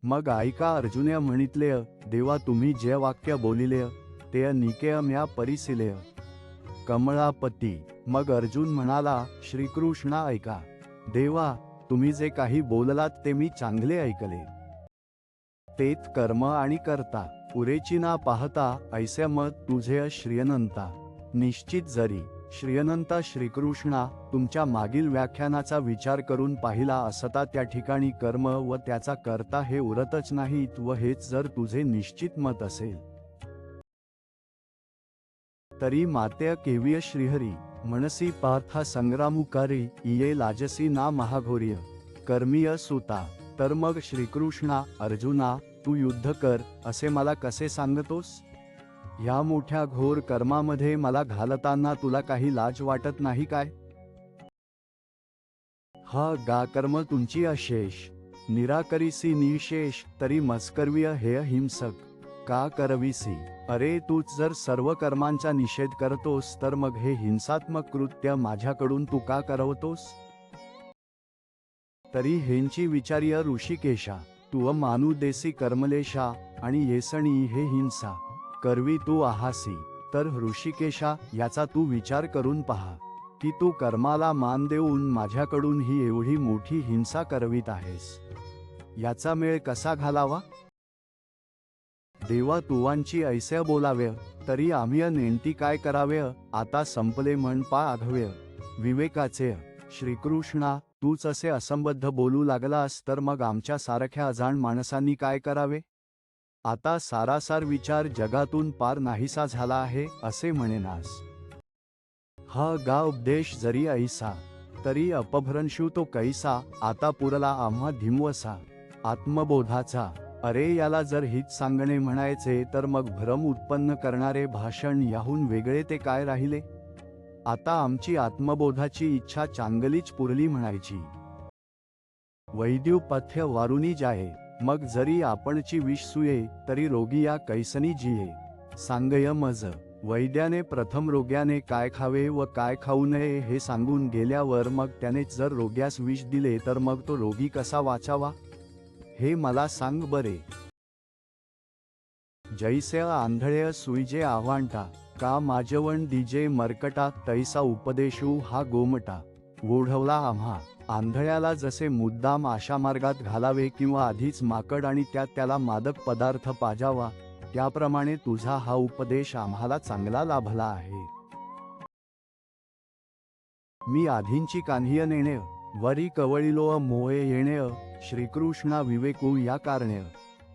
मग ऐका अर्जुने म्हणितले, देवा तुम्ही जे वाक्य बोलिले ते निकेय म्या परिसिलेय कमळापती. मग अर्जुन म्हणाला, श्रीकृष्णा ऐका. देवा तुम्ही जे काही बोललात ते मी चांगले ऐकले. तेच कर्म आणि करता पुरेची ना पाहता ऐसे मत तुझे श्रीयनंता. निश्चित जरी श्रीयनंता श्रीकृष्णा तुमच्या मागील व्याख्यानाचा विचार करून पाहिला असता त्या ठिकाणी कर्म व त्याचा करता हे उरतच नाहीत व हेच जर तुझे निश्चित मत असेल तरी मातेय केविय श्रीहरी मनसी पार्था संग्रामुकारी इये लाजसी ना महाघोर्य कर्मीय सुता. तर मग श्रीकृष्णा अर्जुना तू युद्ध कर असे मला कसे सांगतोस? या मोठ्या घोर कर्मामध्ये मला घालताना तुला काही लाज वाटत नाही काय? हा गा कर्म तुमची अशेष निराकरीसी निशेष तरी मस्कर्वीय हे हिंसक का करविसी. अरे तूच जर सर्व कर्मांचा निषेध करतोस तर मग हे हिंसात्मक कृत्य माझ्याकडून तू का करवतोस? तरी हेंची विचार्य ऋषिकेशा तू मानू देसी कर्मलेशा आणि येसणी हे हिंसा करवी तू आहासी. तर ऋषिकेशा याचा तू विचार करून पहा की तू कर्माला मान देऊन माझ्याकडून ही एवढी मोठी हिंसा करवीत आहेस. याचा मेळ कसा घालावा? देवा तुवांची ऐसे बोलावे तरी आम्ही नेणती काय करावे. आता संपले म्हण पा आघवे विवेकाचे. श्रीकृष्णा तूच असे असंबद्ध बोलू लागलास तर मग आमच्या सारख्या अजाण माणसांनी काय करावे? आता सारासार विचार जगातून पार नाहीसा झाला आहे असे म्हणेनास. हा गा उपदेश जरी ऐसा तरी अपभ्रंशू तो कैसा. आता पुरला आम्हा धिमवसा आत्मबोधाचा. अरे याला जर हित सांगणे म्हणायचे तर मग भ्रम उत्पन्न करणारे भाषण याहून वेगळे ते काय राहिले? आता आमची आत्मबोधाची इच्छा चांगलीच पुरली म्हणायची. वैद्युपथ्य वारुनी जाये मग जरी आपणची विष सुये तरी रोगी या कैसनी जिये सांगय मज. वैद्याने प्रथम रोग्याने काय खावे व काय खाऊ नये हे सांगून गेल्यावर मग त्याने जर रोग्यास विष दिले तर मग तो रोगी कसा वाचावा हे मला सांग बरे. जैसे आंधळे सुईजे आव्हांटा का माझवण दिजे मरकटा तैसा उपदेशू हा गोमटा. ओढवला आम्हा. आंधळ्याला जसे मुद्दाम आशामार्गात घालावे किंवा आधीच माकड आणि त्यात त्याला मादक पदार्थ पाजावा त्याप्रमाणे तुझा हा उपदेश आम्हाला चांगला लाभला आहे. मी आधींची कान्हिय नेणे वरी कवळिलो मोये येणे श्रीकृष्णा विवेकू या कारणे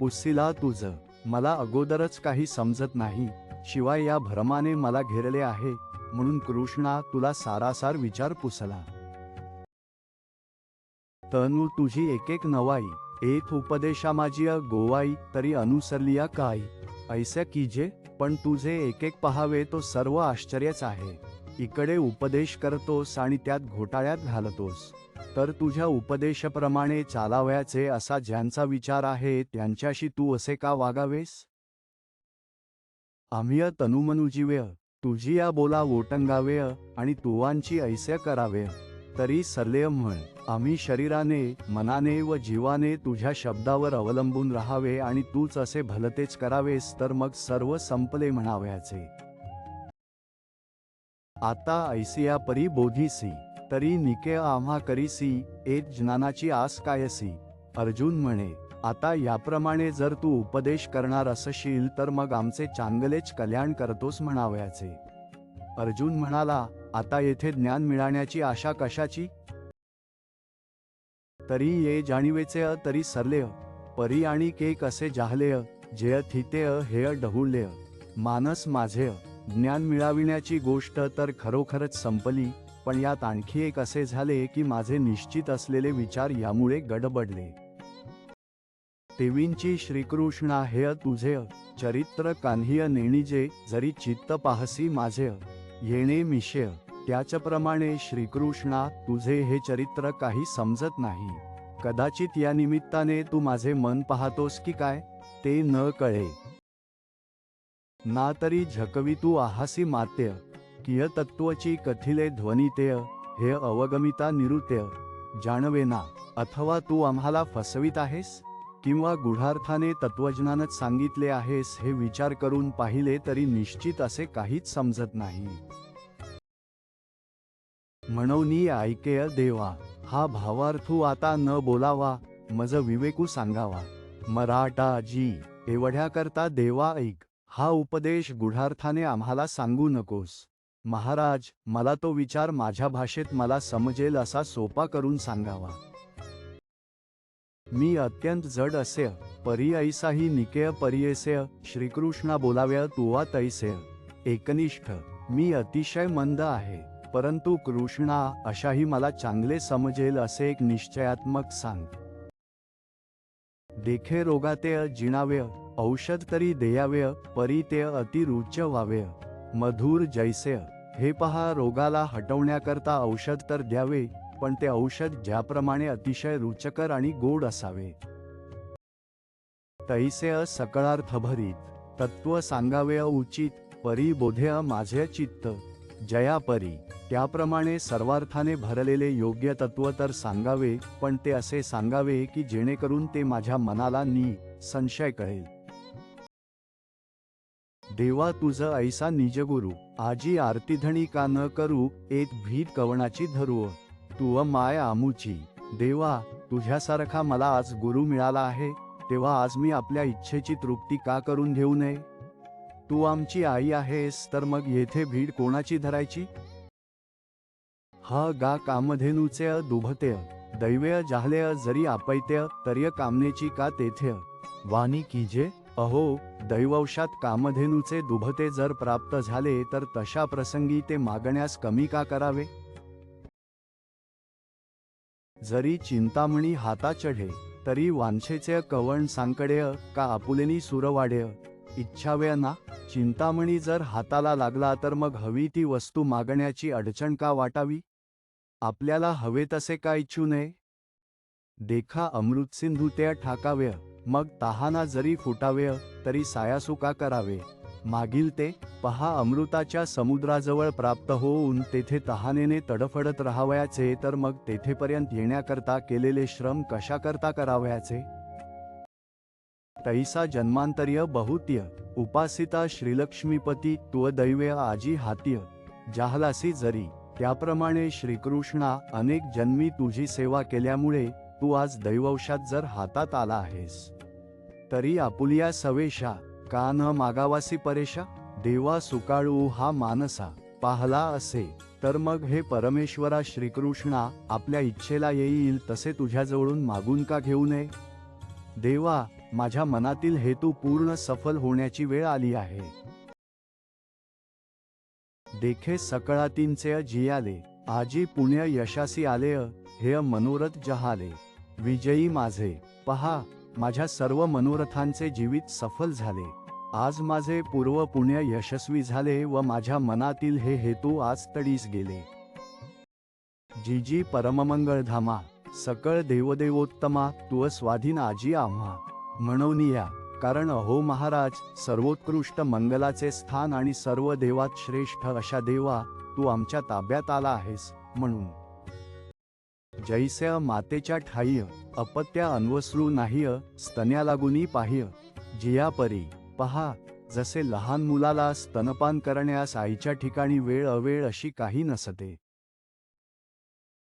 पुसिला तुझ. मला अगोदरच काही समजत नाही शिवाय या भ्रमाने मला घेरले आहे म्हणून कृष्णा तुला सारासार विचार पुसला. तनु तुझी एक एक नवाई एक उपदेशा माझी गोवाई तरी अनुसरलिया काय ऐसे कीजे. पण तुझे एक एक पहावे तो सर्व आश्चर्यच आहे. इकडे उपदेश करतोस आणि त्यात घोटाळ्यात घालतोस. तर तुझ्या उपदेशाप्रमाणे चालावयाचे असा ज्यांचा विचार आहे त्यांच्याशी तू असे का वागावेस? आम्ही तनुमनुजीवे तुझी या बोला ओटंगावे आणि तुवांची ऐसे करावे तरी सरलेय म्हण. आम्ही शरीराने मनाने व जीवाने तुझ्या शब्दावर अवलंबून राहावे आणि तूच असे भलतेच करावेस तर मग सर्व संपले म्हणावयाचे. आता ऐसिया परी बोधीसी तरी निके आम्हा करीसी एक ज्ञानाची आस कायसी. अर्जुन म्हणे आता याप्रमाणे जर तू उपदेश करणार असशील तर मग आमचे चांगलेच कल्याण करतोस म्हणावयाचे. अर्जुन म्हणाला आता येथे ज्ञान मिळण्याची आशा कशाची? तरी ये जाणीवेचे तरी सरलेय परी आणि केक असे जाहलेय जेय थितेय हेय डहुळलेय मानस माझेय. ज्ञान मिळविण्याची गोष्ट तर खरोखरच संपली पण यात आणखी एक असे झाले की माझे निश्चित असलेले विचार यामुळे गडबडले. तेवींची श्रीकृष्णा हेय तुझे चरित्र कान्हिय नेणीजे जरी चित्त पाहसी माझे येणे मिशेय. त्याचप्रमाणे श्रीकृष्णा तुझे हे चरित्र काही समजत नाही. कदाचित या निमित्ताने तू माझे मन पाहतोस की काय ते न कळे. ना तरी झकवी तू आहासी मातेय किय तत्त्वची कथिले ध्वनितेय हे अवगमिता निरुतेय जाणवेना. अथवा तू आम्हाला फसवित आहेस किंवा गूढार्थाने तत्वज्ञानच सांगितले आहेस हे विचार करून पाहिले तरी निश्चित असे काहीच समजत नाही. म्हणून ऐकेय देवा, हा भावार्थू आता न बोलावा, मज विवेकू सांगावा. मराठा जी एवढ्या करता देवा ऐक, हा उपदेश गूढार्थाने आम्हाला सांगू नकोस. महाराज, मला तो विचार माझ्या भाषेत मला समजेल असा सोपा करून सांगावा. मी अत्यंत जड असे, परी ऐसाही निकेय परियेसे. श्रीकृष्णा बोलाव्या तुवा तैसे. एकनिष्ठ, मी अतिशय मंद आहे, परंतु कृष्णा अशाही मला चांगले समजेल असे एक निश्चयात्मक सांग. देखे रोगाते जिणावे, औषध तरी देयावे, परी ते अति रुच्य व्हावे. मधुर जैसे, हे पहा, रोगाला हटवण्याकरता औषध तर द्यावे, पण ते औषध ज्याप्रमाणे अतिशय रुचकर आणि गोड असावे. तैसे सकळार्थभरीत, तत्व सांगावे उचित, परी बोधेय माझे चित्त. जया परी, त्याप्रमाणे सर्वार्थाने भरलेले योग्य तत्व तर सांगावे, पण ते असे सांगावे की जेणेकरून ते माझ्या मनाला संशय कळेल. देवा तुझ ऐसा निजगुरु, आजी आरतीधणी का न करू, एक भीत कवणाची धरू. तू माय आमुची. देवा, तुझ्यासारखा मला आज गुरु मिळाला आहे, तेव्हा आज मी आपल्या इच्छेची तृप्ती का करून घेऊ नये. तू आमची आई आहेस, तर मग येथे भीड कोणाची धरायची. हा गा कामधेनूचे दुभतेय, दैवेय जाहलेय जरी आपैतेय, तर्य कामनेची का तेथे. वाणी कीजे, अहो, दैववशात कामधेनूचे दुभते जर प्राप्त झाले तर तशा प्रसंगी ते मागण्यास कमी का करावे. जरी चिंतामणी हाता चढे, तरी वांछेचे कवण सांकडेय, का आपुलेनी सुरवाडेय. इच्छावेय ना, चिंतामणी जर हाताला लागला तर मग हवी ती वस्तू मागण्याची अडचण का वाटावी. आपल्याला हवे तसे का इच्छू नये. देखा अमृतसिंधू ते ठाकावेय, मग तहाना जरी फुटावेय, तरी सायासू का करावे. मागील ते पहा, अमृताच्या समुद्राजवळ प्राप्त होऊन तेथे तहानेने तडफडत राहावयाचे, तर मग तेथेपर्यंत येण्याकरता केलेले श्रम कशा करता करावयाचे. तैसा जन्मांतर्य बहुत्य, उपासिता श्रीलक्ष्मीपती तुव दैवेय आजी हातीय. जाहलासी जरी, त्याप्रमाणे श्रीकृष्णा अनेक जन्मी तुझी सेवा केल्यामुळे तू आज दैववशात जर हातात आला आहेस, तरी आपुलिया सवेशा का न मागावासी परेशा. देवा सुकाळू हा मानसा पाहला असे, तर मग हे परमेश्वरा श्रीकृष्णा, आपल्या इच्छेला येईल तसे तुझ्याजवळून मागून का घेऊ नये. देवा, माझ्या मनातील हेतू पूर्ण सफल होण्याची वेळ आली आहे. देखे सकळातींचे जियाले, आजी पुण्य यशासी आलेय, हे मनोरथ जहाले. विजयी माझे, पहा, माझ्या सर्व मनोरथांचे जीवित सफल झाले. आज माझे पूर्व पुण्य यशस्वी झाले व माझ्या मनातील हे हेतू आज तडीस गेले. जीजी परममंगळधामा, सकळ देवदेवोत्तमा, तुअ स्वाधीन आजी आम्हा. म्हणून या, कारण अहो महाराज, सर्वोत्कृष्ट मंगलाचे स्थान आणि सर्व देवात श्रेष्ठ अशा देवा, तू आमच्या ताब्यात आला आहेस. म्हणून जैसे मातेच्या ठाईय, अपत्या अन्वस्रू नाहीय, स्तन्या लागुनी पाह्य. जिया परी, पहा, जसे लहान मुलाला स्तनपान करण्यास आईच्या ठिकाणी वेळ अवेळ अशी काही नसते,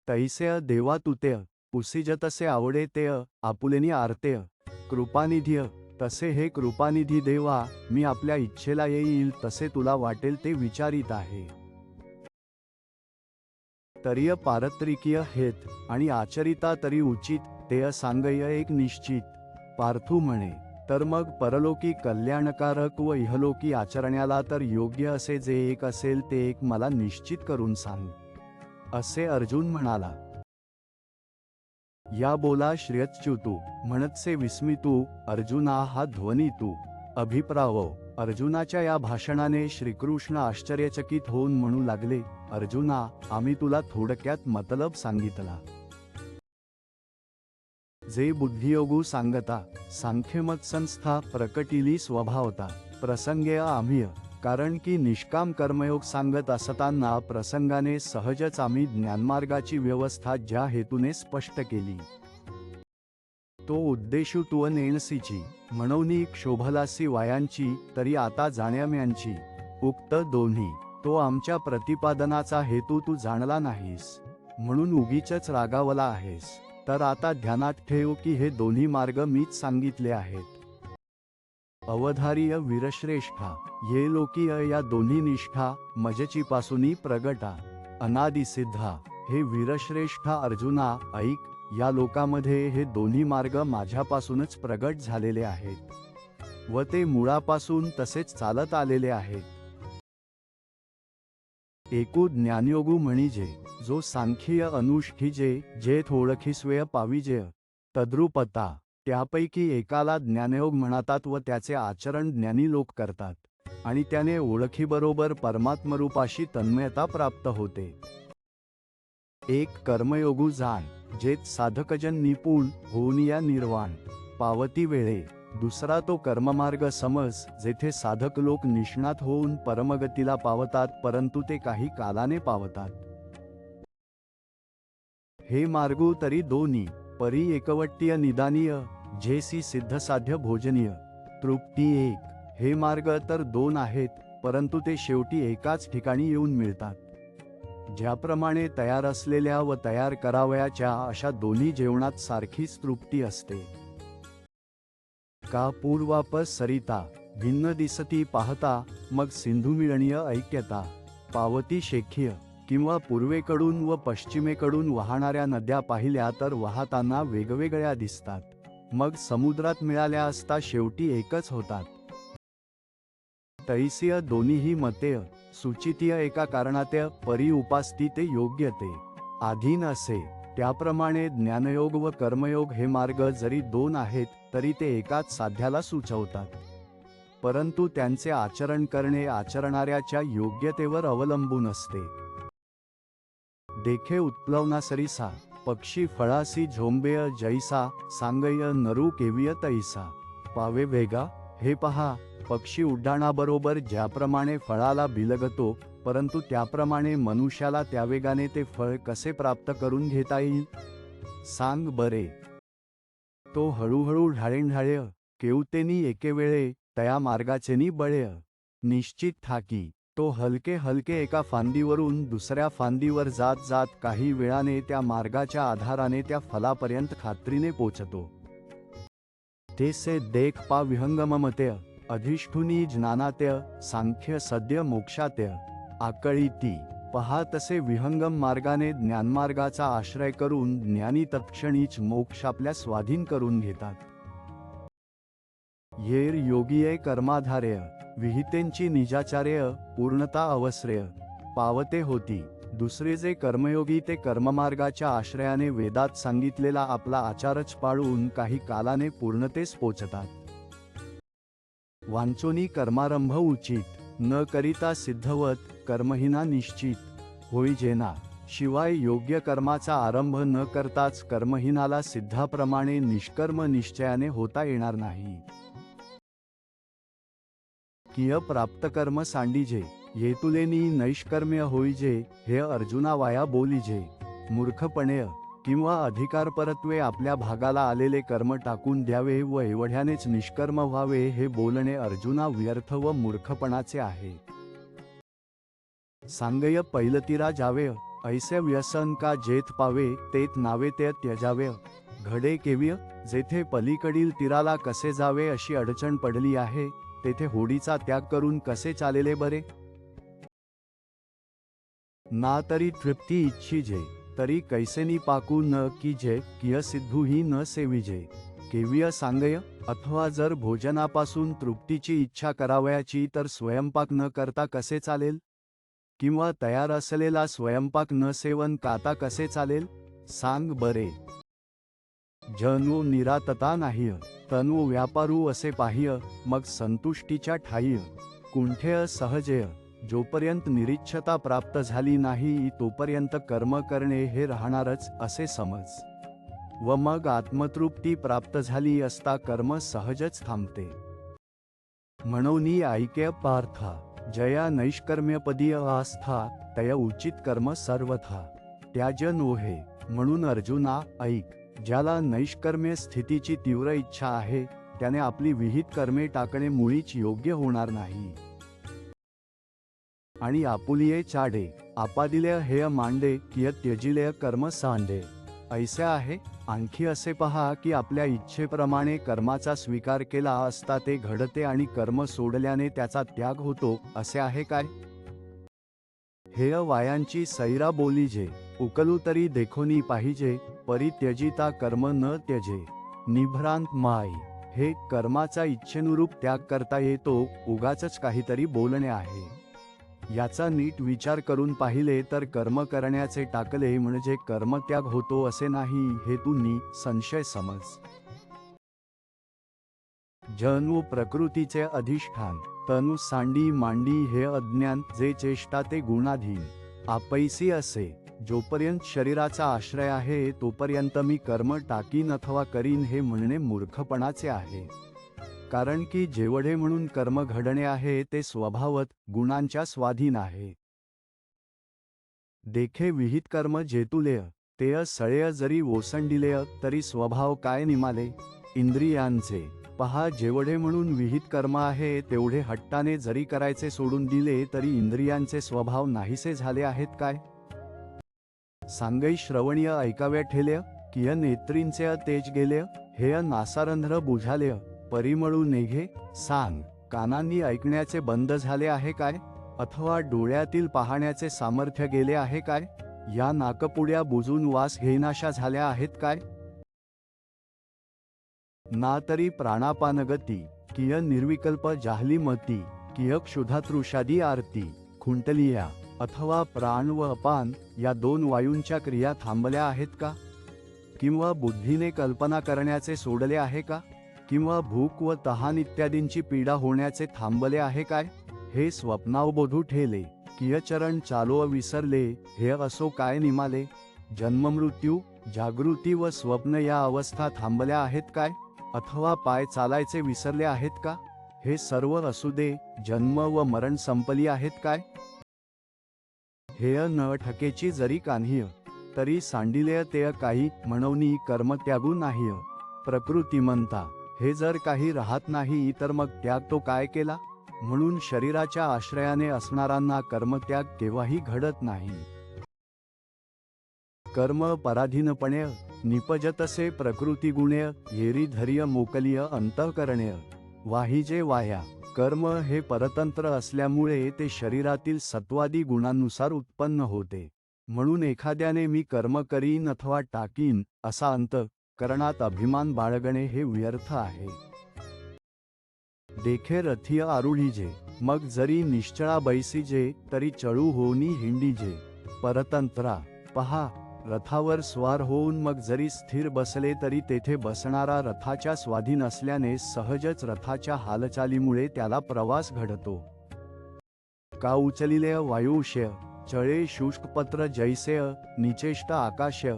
तैसे देवा तुतेय, पुसिजतसे आवडे तेय, आपुलेनी आरतेय. कृपानिधीय, तसे हे कृपानिधी देवा, मी आपल्या इच्छेला येईल तसे तुला वाटेल ते विचारित आहे. तरीय पारत्रिकीय हेत आणि आचरिता तरी उचित, तेय सांगय एक निश्चित. पार्थू म्हणे, तर मग परलोकी कल्याणकारक व इहलोकी आचरण्याला तर योग्य असे जे एक असेल ते एक मला निश्चित करून सांग. असे अर्जुन म्हणाला. या बोला श्रियच्युतू, म्हणतसे विस्मितू, अर्जुना हा ध्वनी तू. अभिप्राव, अर्जुनाच्या या भाषणाने श्रीकृष्ण आश्चर्यचकित होऊन म्हणू लागले, अर्जुना, आम्ही तुला थोडक्यात मतलब सांगितला. जे बुद्धियोगू सांगता, सांख्यमत संस्था प्रकटिली स्वभावता. प्रसंगे आम्ही, कारण की निष्काम कर्मयोग सांगत असताना प्रसंगाने सहजच आम्ही ज्ञानमार्गाची व्यवस्था ज्या हेतूने स्पष्ट केली. तो उद्देशू तू नेणसीची म्हणून क्षोभलासी वायांची तरी आता जाण्याम्यांची उक्त दोन्ही तो आमच्या प्रतिपादनाचा हेतू तू जाणला नाहीस म्हणून उगीचच रागावला आहेस. तर आता ध्यानात ठेव की हे दोन्ही मार्ग मीच सांगितले आहेत. अवधार्य वीरश्रेष्ठा ये लोकीय या दोन्ही निष्ठा मजची पासूनी प्रगटा अनादि सिद्धा. हे वीरश्रेष्ठा अर्जुना ऐक, या लोकामध्ये हे दोन्ही मार्ग माझ्यापासूनच प्रगट झालेले आहेत व ते मुळापासून तसेच चालत आलेले आहेत. एकू ज्ञानयोगू म्हणजे जो सांख्य अनुष्ठीजे जेथ ओळखीस्वेय पाविजेय तद्रुपता. त्यापैकी एकाला ज्ञानयोग म्हणतात व त्याचे आचरण ज्ञानी लोक करतात आणि त्याने ओळखीबरोबर परमात्मरूपाशी तन्मयता प्राप्त होते. एक कर्मयोगू जाण जेथ साधकजन निपुण होऊन या निर्वाण पावती वेळे. दुसरा तो कर्ममार्ग समज जेथे साधक लोक निष्णात होऊन परमगतीला पावतात परंतु ते काही कालाने पावतात. हे मार्गू तरी दोन्ही परी एकवट्टीय निदानीय जेसी सिद्धसाध्य भोजनीय तृप्ती एक. हे मार्ग तर दोन आहेत परंतु ते शेवटी एकाच ठिकाणी येऊन मिळतात. ज्याप्रमाणे तयार असलेल्या व तयार करावयाच्या अशा दोन्ही जेवणात सारखीच तृप्ती असते. का पूर्वापस सरिता भिन्न दिसती पाहता मग सिंधू मिळणीय ऐक्यता. पावती शेख्य किंवा पूर्वेकडून व पश्चिमेकडून वाहणाऱ्या नद्या पाहिल्या तर वाहताना वेगवेगळ्या दिसतात, मग समुद्रात मिळाल्या असता शेवटी एकच होतात. तैसीय दोन्हीही मतेय सुचितीय एका कारणात्य परी उपास्ती ते योग्य ते आधीन असे. त्याप्रमाणे ज्ञानयोग व कर्मयोग हे मार्ग जरी दोन आहेत तरी ते एकाच साध्याला सुचवतात, परंतु त्यांचे आचरण करणे आचरणाऱ्याच्या योग्यतेवर अवलंबून असते. देखे उत्प्लवना सरिसा पक्षी फळासी झोंबेय जैसा सांगय नरू केविय तैसा. पावे वेगा. हे पहा, पक्षी उड्डाणाबरोबर ज्याप्रमाणे फळाला बिलगतो परंतु त्याप्रमाणे मनुष्याला त्या वेगाने ते फळ कसे प्राप्त करून घेता येईल सांग बरे. तो हळूहळू ढाळेढाळ्य केवतेनी एकेवेळे तया मार्गाचेनी बळेय निश्चित ठाकी. तो हलके हलके एका फांदीवरून दुसऱ्या फांदीवर जात जात काही वेळाने त्या मार्गाच्या आधाराने त्या फलापर्यंत खात्रीने पोचतो. ते से देख पा विहंगममतेय अधिष्ठुनी ज्ञानात्य सांख्य सद्य मोक्षात्य आकळीती. पहा तसे विहंगम मार्गाने ज्ञानमार्गाचा आश्रय करून ज्ञानी तत्क्षणीच मोक्ष आपल्या स्वाधीन करून घेतात. येर योगिये कर्माधार्य विहितेंची निजाचार्य पूर्णता अवश्रेय पावते होती. दुसरे जे कर्मयोगी ते कर्ममार्गाच्या आश्रयाने वेदात सांगितलेला आपला आचारच पाळून काही कालाने पूर्णतेस पोचतात. वांचोनी कर्मारंभ उचित न करिता सिद्धवत कर्महीना निश्चित होई जेना. शिवाय योग्य कर्माचा आरंभ न करताच कर्महीनाला सिद्धाप्रमाणे निष्कर्म निश्चयाने होता येणार नाही. किय प्राप्त कर्म सांडीजे येतुलेनी नैष्कर्म्य होईजे. हे अर्जुना वाया बोलीजे. मूर्खपणे किंवा अधिकारपरत्वे आपल्या भागाला आलेले कर्म टाकून द्यावे व एवढ्यानेच निष्कर्म व्हावे हे बोलणे अर्जुना व्यर्थ व मूर्खपणाचे आहे. सांगय पैलतीरा जावे ऐसे व्यसन का जेथ पावे तेथ नावे ते त्यजावे. घडे केव्य जेथे पलीकडील तीराला कसे जावे अशी अडचण पडली आहे तेथे होडीचा त्याग करून कसे चालेले बरे. ना तरी तृप्ती इच्छिजे तरी कैसेनी पाकू न कीजे किय सिद्धूही न सेविजे. केव्य सांगय. अथवा जर भोजनापासून तृप्तीची इच्छा करावयाची तर स्वयंपाक न करता कसे चालेल, किंवा तयार असलेला स्वयंपाक न सेवन करता कसे चालेल सांग बरे. जन्मो निरातता नाहीय तन्वो व्यापारू असे पाह्य मग संतुष्टीच्या ठाईय कुंठेय सहजेय. जोपर्यंत निरीच्छता प्राप्त झाली नाही तोपर्यंत कर्म करणे हे राहणारच असे समज, व मग आत्मतृप्ती प्राप्त झाली असता कर्म सहजच थांबते. म्हणून ऐक्य पार्था जया नैष्कर्म्यपदीय आस्था तया उचित कर्म सर्वथा त्याज नोहे. म्हणून अर्जुना ऐक, ज्याला नैष्कर्म्य स्थितीची तीव्र इच्छा आहे त्याने आपली विहित कर्मे टाकणे मुळीच योग्य होणार नाही. आणि आपुलिये चाडे आपादिलेय हेय मांडे किय त्यजिलेय कर्म सांडे ऐसे आहे. आणखी असे पहा की आपल्या इच्छेप्रमाणे कर्माचा स्वीकार केला असता ते घडते आणि कर्म सोडल्याने त्याचा त्याग होतो असे आहे काय. हेय वायांची सैरा बोलीजे उकलू तरी देखोनी पाहिजे परित्यजिता कर्म न त्यजे निभ्रांत माई. हे कर्माचा इच्छेनुरूप त्याग करता येतो उगाचच काहीतरी बोलणे आहे. याचा नीट विचार करून पाहिले तर कर्म करण्याचे टाकले म्हणजे कर्मत्याग होतो असे नाही हे तू संशय समज. जन्म प्रकृतीचे अधिष्ठान तनु सांडी मांडी हे अज्ञान जे चेष्टा ते गुणाधीन आपैसी असे. जोपर्यंत शरीराचा आश्रय आहे तोपर्यंत मी कर्म टाकीन अथवा करीन हे म्हणणे मूर्खपणाचे आहे. कारण की जेवढे म्हणून कर्म घडणे आहे ते स्वभावत गुणांच्या स्वाधीन आहे. देखे विहित कर्म जेतुलेय तेय सळेय जरी ओसंडिलेय तरी स्वभाव काय निमाले. इंद्रियांचे पहा जेवढे म्हणून विहित कर्म आहे तेवढे हट्टाने जरी करायचे सोडून दिले तरी इंद्रियांचे स्वभाव नाहीसे झाले आहेत काय. सांगई श्रवणीय ऐकाव्या ठेलेय किय नेत्रींचे तेज गेलेय हेय नासारंध्र बुझालेय परिमळू नेघे. सांग कानांनी ऐकण्याचे बंद झाले आहे काय अथवा डोळ्यातील पाहण्याचे सामर्थ्य गेले आहे काय. या नाकपुड्या बुजून वास घेनाशा झाल्या आहेत काय. ना तरी प्राणापानगती किय निर्विकल्प जाहली मती किय क्षुधातृषादी आरती खुंटलिया अथवा प्राण व अपान या दोन वायूंच्या क्रिया थांबल्या आहेत का. किंवा बुद्धीने कल्पना करण्याचे सोडले आहे का. किंवा भूक व तहान इत्यादींची पीडा होण्याचे थांबले आहे काय. हे स्वप्नावबोधू ठेले किय चरण चालो विसरले हे असो काय निमाले. जन्ममृत्यू जागृती व स्वप्न या अवस्था थांबल्या आहेत काय अथवा पाय चालायचे विसरले आहेत का. हे सर्व असू दे जन्म व मरण संपली आहेत काय. हेय न ठकेची जरी कान्हीय तरी सांडिलेय तेय काही म्हणूनी कर्म त्यागू नाहीय. प्रकृती म्हणता हे जर काही राहत नाही तर मग त्याग तो काय केला. म्हणून शरीराच्या आश्रयाने असणाऱ्यांना कर्मत्याग केव्हाही घडत नाही. कर्म पराधीनपणे निपजतसे प्रकृती गुणेय येरी धैर्य मोकलीय अंतःकरणेय वाहिजे वाया. कर्म हे परतंत्र असल्यामुळे ते शरीरातील सत्वादी गुणांनुसार उत्पन्न होते. म्हणून एखाद्याने मी कर्म करीन अथवा टाकीन असा अंतःकरणात अभिमान बाळगणे हे व्यर्थ आहे. देखे रथिय आरूढीजे मग जरी निश्चळा बैसीजे तरी चळू होऊनी हिंडीजे. परतंत्रा पहा रथावर स्वार होऊन मग जरी स्थिर बसले तरी तेथे बसणारा रथाच्या स्वाधीन असल्याने सहजच रथाच्या हालचालीमुळे त्याला प्रवास घडतो. का उचलिलेय वायुष्य चळे शुष्कपत्र जैसेय निचेष्ट आकाशय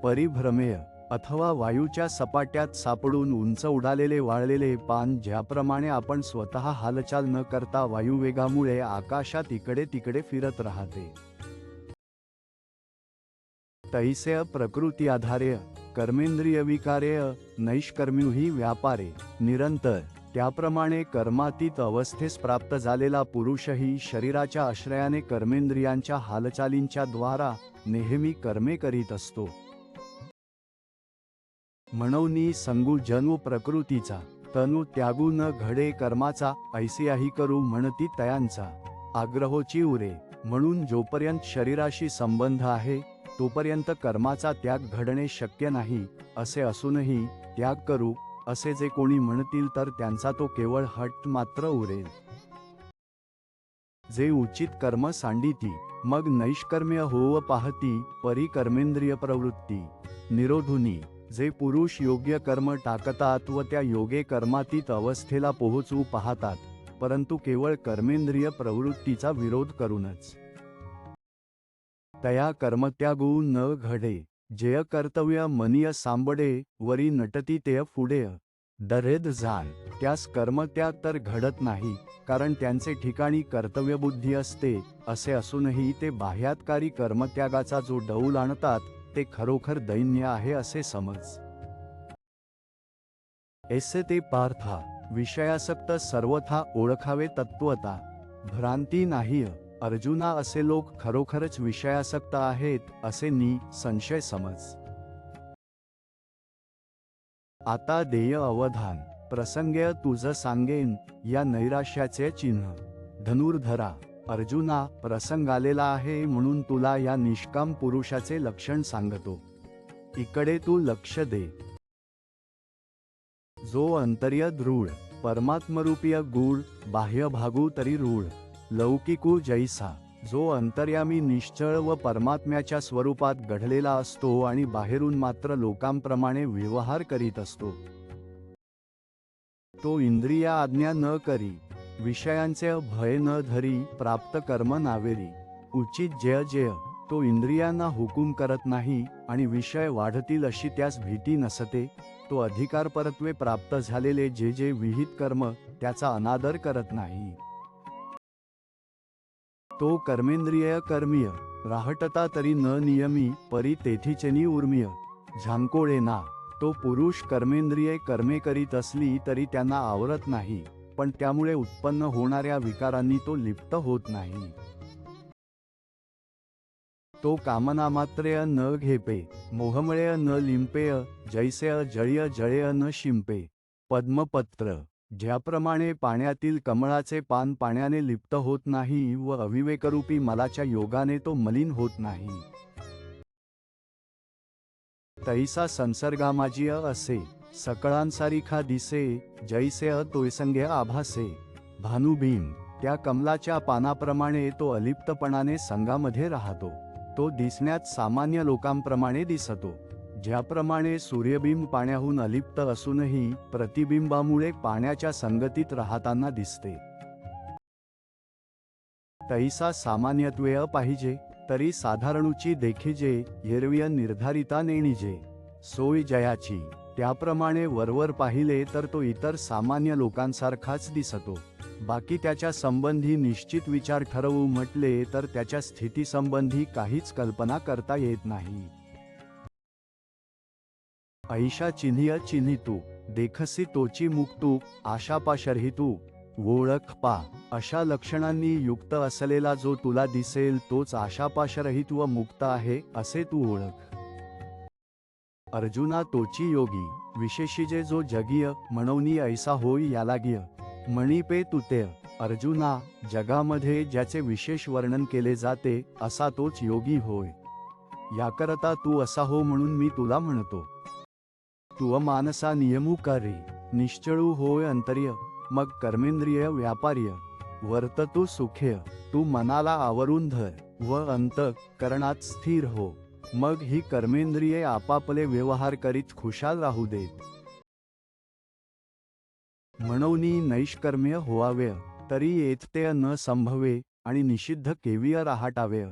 परिभ्रमेय अथवा वायूच्या सपाट्यात सापडून उंच उडालेले वाळलेले पान ज्याप्रमाणे आपण स्वतः हालचाल न करता वायुवेगामुळे आकाशात इकडे तिकडे फिरत राहते तैसेय प्रकृती आधारेय कर्मेंद्रिय विकारेय नैष्कर्म्युही व्यापारे निरंतर. त्याप्रमाणे कर्मातीत अवस्थेस प्राप्त झालेला पुरुषही शरीराच्या आश्रयाने कर्मेंद्रियांच्या हालचालींच्या द्वारा नेहमी कर्मे करीत असतो. म्हणून संगू जन्म प्रकृतीचा तनु त्यागू न घडे कर्माचा ऐसियाही करू म्हणती तयांचा आग्रहोची उरे. म्हणून जोपर्यंत शरीराशी संबंध आहे तोपर्यंत कर्माचा त्याग घडणे शक्य नाही. असे असूनही त्याग करू असे जे कोणी म्हणतील तर त्यांचा तो केवळ हट्ट मात्र उरेल. जे उचित कर्म सांडिती मग नैष्कर्म्य होव पाहती परी कर्मेंद्रिय प्रवृत्ती निरोधुनी. जे पुरुष योग्य कर्म टाकतात व त्या योगे कर्मातीत अवस्थेला पोहोचू पाहतात परंतु केवळ कर्मेंद्रिय प्रवृत्तीचा विरोध करूनच. तया कर्मत्यागू न घडे जेय कर्तव्य मनीय सांबडे वरी नटती तेय फुडेय दरेद जाण. त्यास कर्मत्याग तर घडत नाही कारण त्यांचे ठिकाणी कर्तव्यबुद्धी असते. असे असूनही ते बाह्यात्कारी कर्मत्यागाचा जो डौल आणतात ते खरोखर दैन्य आहे असे समज. ऐसे ते पार्था विषयासक्त सर्वथा ओळखावे तत्वता भ्रांती नाहीय अर्जुना असे लोक खरोखरच विषयासक्त आहेत असे संशय समज. आता देय अवधान प्रसंगेय तुझ सांगेन या नैराश्याचे चिन्ह. धनुर्धरा अर्जुना प्रसंग आलेला आहे म्हणून तुला या निष्काम पुरुषाचे लक्षण सांगतो. इकडे तू लक्ष दे. जो अंतर्य दृढ परमात्मरूपीय गूढ बाह्य भागू तरी रूढ लौकिकू जैसा जो अंतर्यामी निश्चळ व परमात्म्याच्या स्वरूपात घडलेला असतो आणि बाहेरून मात्र लोकांप्रमाणे व्यवहार करीत असतो. तो इंद्रिया आज्ञा न करी विषयांचे भय न धरी प्राप्त कर्म नावेरी उचित जय जय तो इंद्रियांना हुकूम करत नाही आणि विषय वाढतील अशी त्यास भीती नसते. तो अधिकार परत्वे प्राप्त झालेले जे जे विहित कर्म त्याचा अनादर करत नाही. तो कर्मेंद्रिय कर्मीय राहटता तरी न नियमी परी तेथीचेनी उर्मिय झांकोळे ना. तो पुरुष कर्मेंद्रिये कर्मे करीत असली तरी त्यांना आवरत नाही पण त्यामुळे उत्पन्न होणाऱ्या विकारांनी तो लिप्त होत नाही. तो कामनामात्रेय न घेपे मोहमळेय न लिंपेय जैसेय जळीय जळेय न शिंपे. पद्मपत्र ज्याप्रमाणे पाण्यातील कमळाचे पान पाण्याने लिप्त होत नाही व अविवेकरूपी मलाच्या योगाने तो मलिन होत नाही तैसा संसर्गामाजीय असे सकळांसारिखा दिसे जैसे तोयसंगे आभासे. भानुभीम त्या कमलाच्या पानाप्रमाणे तो अलिप्तपणाने संगामध्ये राहतो. तो दिसण्यात सामान्य लोकांप्रमाणे दिसतो. ज्याप्रमाणे सूर्यबिंब पाण्याहून अलिप्त असूनही प्रतिबिंबामुळे पाण्याच्या संगतीत राहताना दिसते तैसा सामान्यत्वेय पाहिजे तरी साधारणूची देखीजे एरविय निर्धारिता नेणीजे. सोय जयाची त्याप्रमाणे वरवर पाहिले तर तो इतर सामान्य लोकांसारखाच दिसतो. बाकी त्याच्या संबंधी निश्चित विचार ठरवू म्हटले तर त्याच्या स्थितीसंबंधी काहीच कल्पना करता येत नाही. ऐशा चिन्हिय चिन्हितू देखसी तोची मुक्तू आशापाशरहितू ओळख पा. अशा लक्षणांनी युक्त असलेला जो तुला दिसेल तोच आशापाशरहित व मुक्त आहे असे तू ओळख. अर्जुना तोची योगी विशेषीजे जो जगीय म्हणूनी ऐसा होई यालागिय मणिपे तुतेय. अर्जुना जगामध्ये ज्याचे विशेष वर्णन केले जाते असा तोच योगी होय. याकरता तू असा हो म्हणून मी तुला म्हणतो. तू मानसा नियमू करे निश्चळू होय अंतर्य मग कर्मेंद्रिय व्यापार्य वर्त तू सुखेय. तू मनाला आवरून धर व अंत करणात स्थिर हो मग ही कर्मेंद्रिये आपापले व्यवहार करीत खुशाल राहू देत. म्हणूनी नैष्कर्म्य होवावे तरी येथे न संभवे आणि निषिद्ध केविय राहटावे.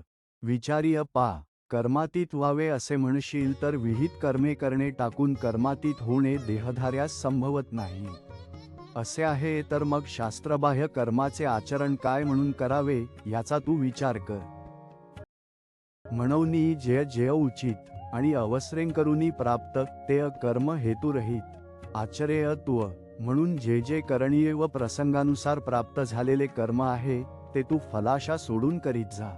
विचार्य पा कर्मातीत व्हावे असे म्हणशील तर विहित कर्मे करणे टाकून कर्मातीत होणे देहधार्यास संभवत नाही. असे आहे तर मग शास्त्रबाह्य कर्माचे आचरण काय म्हणून करावे याचा तू विचार कर. म्हणूनी जे जे उचित आणि अवसरें करूनी प्राप्त ते कर्म हेतुरहित आचरेय तू. म्हणून जे जे करणीय व प्रसंगानुसार प्राप्त झालेले कर्म आहे ते तू फलाशा सोडून करीत जा.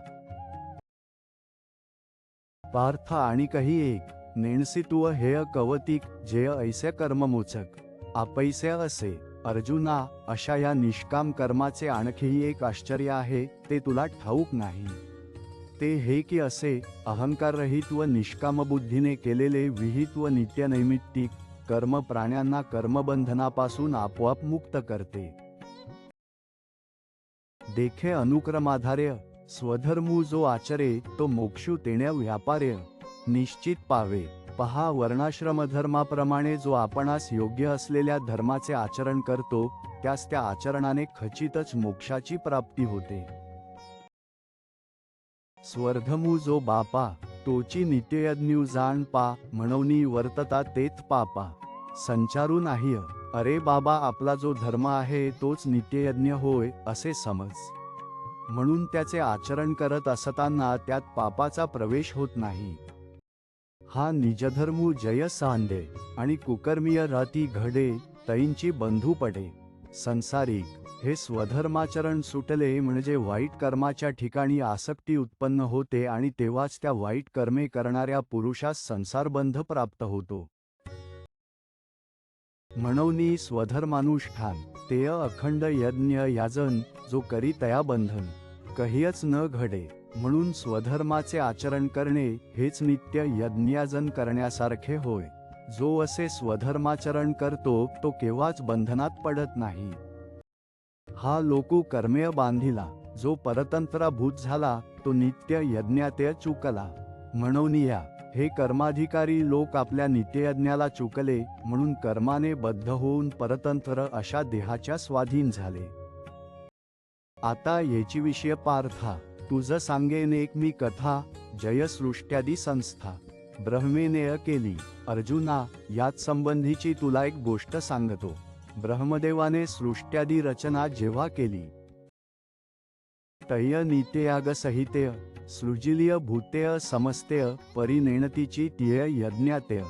पार्थ आणि काही एक नेणसी तू हेय कवतिक जेय ऐसे कर्ममोचक आपैसे असे. अर्जुना अशा या निष्काम कर्माचे आणखीही एक आश्चर्य आहे ते तुला ठाऊक नाही. ते हे की असे अहंकाररहित व निष्कामबुद्धीने केलेले विहित व नित्यनैमित्तिक कर्म प्राण्यांना कर्मबंधनापासून आपोआप मुक्त करते. देखे अनुक्रमाधार्य स्वधर्मू जो आचरे तो मोक्षू तेण्या व्यापार्य निश्चित पावे. पहा वर्णाश्रमधर्माप्रमाणे जो आपणास योग्य असलेल्या धर्माचे आचरण करतो त्यास त्या आचरणाने खचितच मोक्षाची प्राप्ती होते. स्वर्धमू जो बापा तोची नित्ययज्ञू जाण पा म्हणूनी वर्तता तेथ पापा संचारू नाही. अरे बाबा आपला जो धर्म आहे तोच नित्ययज्ञ होय असे समज. म्हणून त्याचे आचरण करत असताना त्यात पापाचा प्रवेश होत नाही. हा निजधर्मू जय सांडे आणि कुकर्मीय राती घडे तैंची बंधू पडे. संसारिक, हे स्वधर्माचरण सुटले म्हणजे वाईट कर्माच्या ठिकाणी आसक्ती उत्पन्न होते आणि तेव्हाच त्या वाईट कर्मे करणाऱ्या पुरुषास संसारबंध प्राप्त होतो. म्हणून स्वधर्मानुष्ठान तेय अखंड यज्ञ याजन, जो करी तया बंधन कहियच न घडे. म्हणून स्वधर्माचे आचरण करणे हेच नित्य यज्ञाजन करण्यासारखे होय. जो असे स्वधर्माचरण करतो तो केव्हाच बंधनात पडत नाही. हा लोकू कर्मेय बांधिला, जो परतंत्राभूत झाला तो नित्य यज्ञातेय चुकला. म्हणून या हे कर्माधिकारी लोक आपल्या नित्ययज्ञाला चुकले, म्हणून कर्माने बद्ध होऊन परतंत्र अशा देहाच्या स्वाधीन झाले. आता याची विषय पार्था, तुझ सांगेन एक मी कथा. जय सृष्ट्यादी संस्था ब्रह्मेने केली. अर्जुना, यात संबंधीची तुला एक गोष्ट सांगतो. ब्रह्मदेवाने सृष्ट्यादी रचना जेव्हा केली, तय नित्ययाग सहितेय सृजिलीय भूतेय समस्तेय परिनेणतीची तिय यज्ञातेय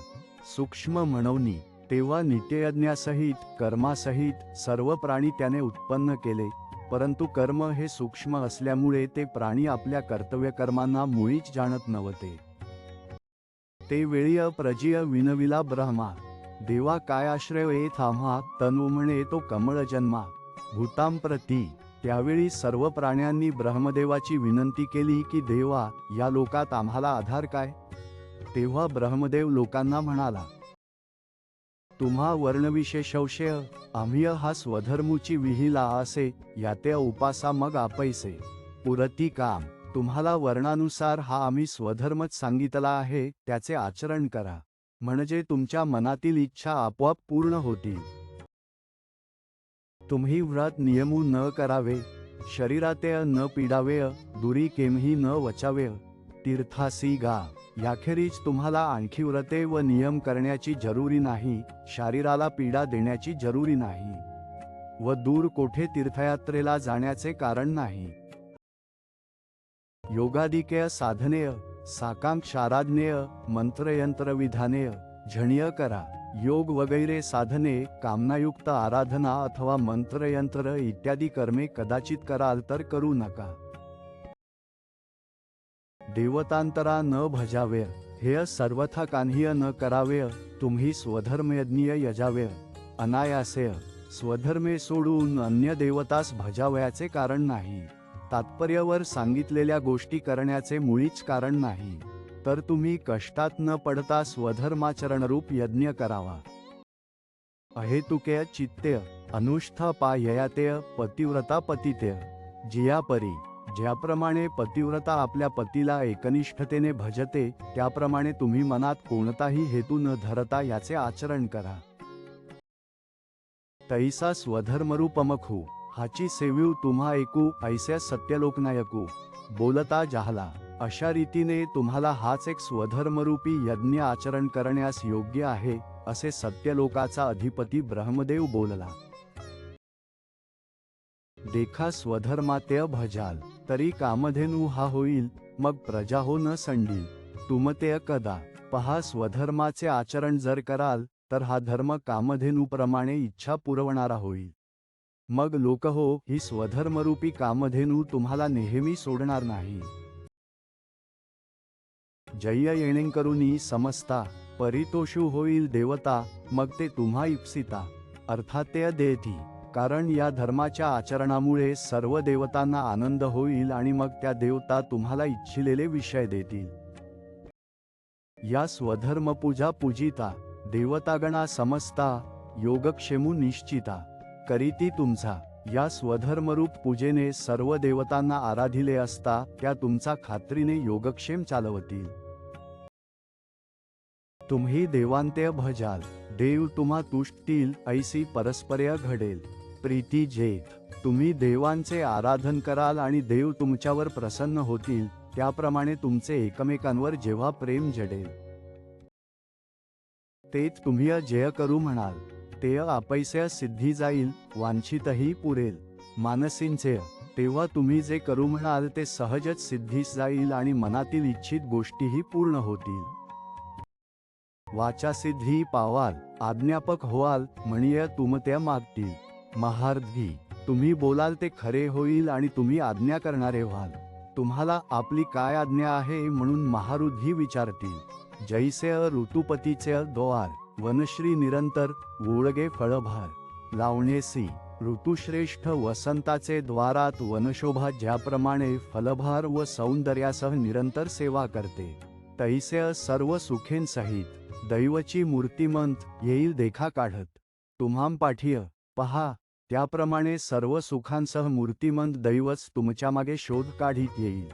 सूक्ष्म म्हणवनी, तेव्हा नित्ययज्ञासहित कर्मासहित सर्व प्राणी त्याने उत्पन्न केले. परंतु कर्म हे सूक्ष्म असल्यामुळे ते प्राणी आपल्या कर्तव्य कर्मांना मुळीच जाणत नव्हते. ते वेळी प्रजीय विनविला ब्रह्मा, देवा काय आश्रय येथ आम्हा. तनु म्हणे तो कमळ जन्मा भूतां प्रती. त्यावेळी सर्व प्राण्यांनी ब्रह्मदेवाची विनंती केली की देवा, या लोकात आम्हाला आधार काय. तेव्हा ब्रह्मदेव लोकांना म्हणाला, तुम्हा वर्णविशेषवशेय आम्ही हा स्वधर्मूची विहिला असे याते उपासा मग आपैसे पुरती काम. तुम्हाला वर्णानुसार हा आम्ही स्वधर्मच सांगितला आहे, त्याचे आचरण करा, म्हणजे तुमच्या मनातील इच्छा आपोआप पूर्ण होतील. तुम्ही व्रत नियमू न करावे, शरीरातेय न पीडावेय, दुरी केमही न वचावेय, तीर्थासी गा. याखेरीज तुम्हाला आणखी व्रते व नियम करण्याची जरुरी नाही, शरीराला पीडा देण्याची जरुरी नाही व दूर कोठे तीर्थयात्रेला जाण्याचे कारण नाही. योगादिकेय साधनेय साकांक्षाराधनेय मंत्रयंत्रविधानेय झणीय करा. योग वगैरे साधने, कामनायुक्त आराधना अथवा मंत्रयंत्र इत्यादी कर्मे कदाचित कराल तर करू नका. देवतांतरा न भजावे, हे सर्वथा कान्हीय न करावे. तुम्ही स्वधर्मयज्ञीय यजावे. अनायासेय, स्वधर्मे सोडून अन्य देवतास भजावयाचे कारण नाही. तात्पर्यावर सांगितलेल्या गोष्टी करण्याचे मुळीच कारण नाही. तर तुम्ही कष्टात न पडता स्वधर्माचरणरूप यज्ञ करावा. अहेतुकेय चित्तेय अनुष्ठापाययातेय पतिव्रता पतितेय. जियापरी, ज्याप्रमाणे पतिव्रता आपल्या पतीला एकनिष्ठतेने भजते, त्याप्रमाणे तुम्ही मनात कोणताही हेतू न धरता याचे आचरण करा. तैसा स्वधर्मरूपमखू हाची सेव्यू तुम्हा ऐकू, ऐस्या सत्यलोकनायकू बोलता जाहला. अशा रीतीने तुम्हाला हाच एक स्वधर्मरूपी यज्ञ आचरण करण्यास योग्य आहे, असे सत्यलोकाचा अधिपती ब्रह्मदेव बोलला. देखा स्वधर्मातेय भजाल, तरी कामधेनू हा होईल, मग प्रजा हो न संडील. तुमतेय कदा. पहा, स्वधर्माचे आचरण जर कराल तर हा धर्म कामधेनूप्रमाणे इच्छा पुरवणारा होईल. मग लोक हो, ही स्वधर्मरूपी कामधेनू तुम्हाला नेहमी सोडणार नाही. जय येणेकरुनी समजता, परितोषू होईल देवता, मग ते तुम्हा इप्सिता अर्थात ते देती. कारण या धर्माच्या आचरणामुळे सर्व देवतांना आनंद होईल आणि मग त्या देवता तुम्हाला इच्छिलेले विषय देतील. या स्वधर्म पूजा पूजिता, देवतागणा समजता, योगक्षेमू निश्चिता करीती तुमचा. या स्वधर्मरूप पूजेने सर्व देवतांना आराधिले असता त्या तुमचा खात्रीने योगक्षेम चालवतील. तुम्ही देवांतेय भजाल, देव तुम्हा तुष्टील, ऐसी परस्पर्य घडेल. प्रीती जेथ, तुम्ही देवांचे आराधन कराल आणि देव तुमच्यावर प्रसन्न होतील, त्याप्रमाणे तुमचे एकमेकांवर जेव्हा प्रेम जडेल, तेच तुम्ही जय करू म्हणाल, ते आपैसे सिद्धी जाईल, वांछितही पुरेल. मानसींचे, तेव्हा तुम्ही जे करू म्हणाल ते सहजच सिद्धीस जाईल आणि मनातील इच्छित गोष्टीही पूर्ण होतील. वाचासिद्धी पावाल, आज्ञापक होवाल, म्हणीय तुमत्या मागतील. महारथी, तुम्ही बोलाल ते खरे होईल आणि तुम्ही आज्ञा करणारे व्हाल. तुम्हाला आपली काय आज्ञा आहे म्हणून महारुधी विचारतील. जैसे ऋतुपतीचे द्वार, वनश्री निरंतर, वोळगे फळभार. लावणेसी, ऋतुश्रेष्ठ वसंताचे द्वारात वनशोभा ज्याप्रमाणे फलभार व सौंदर्यासह निरंतर सेवा करते, तैसे सर्व सुखेंसहित दैवची मूर्तिमंत येईल देखा काढत. तुम्हां पाठीय पहा, त्याप्रमाणे सर्व सुखांसह मूर्तिमंत दैवच तुमच्या मागे शोध काढीत येईल.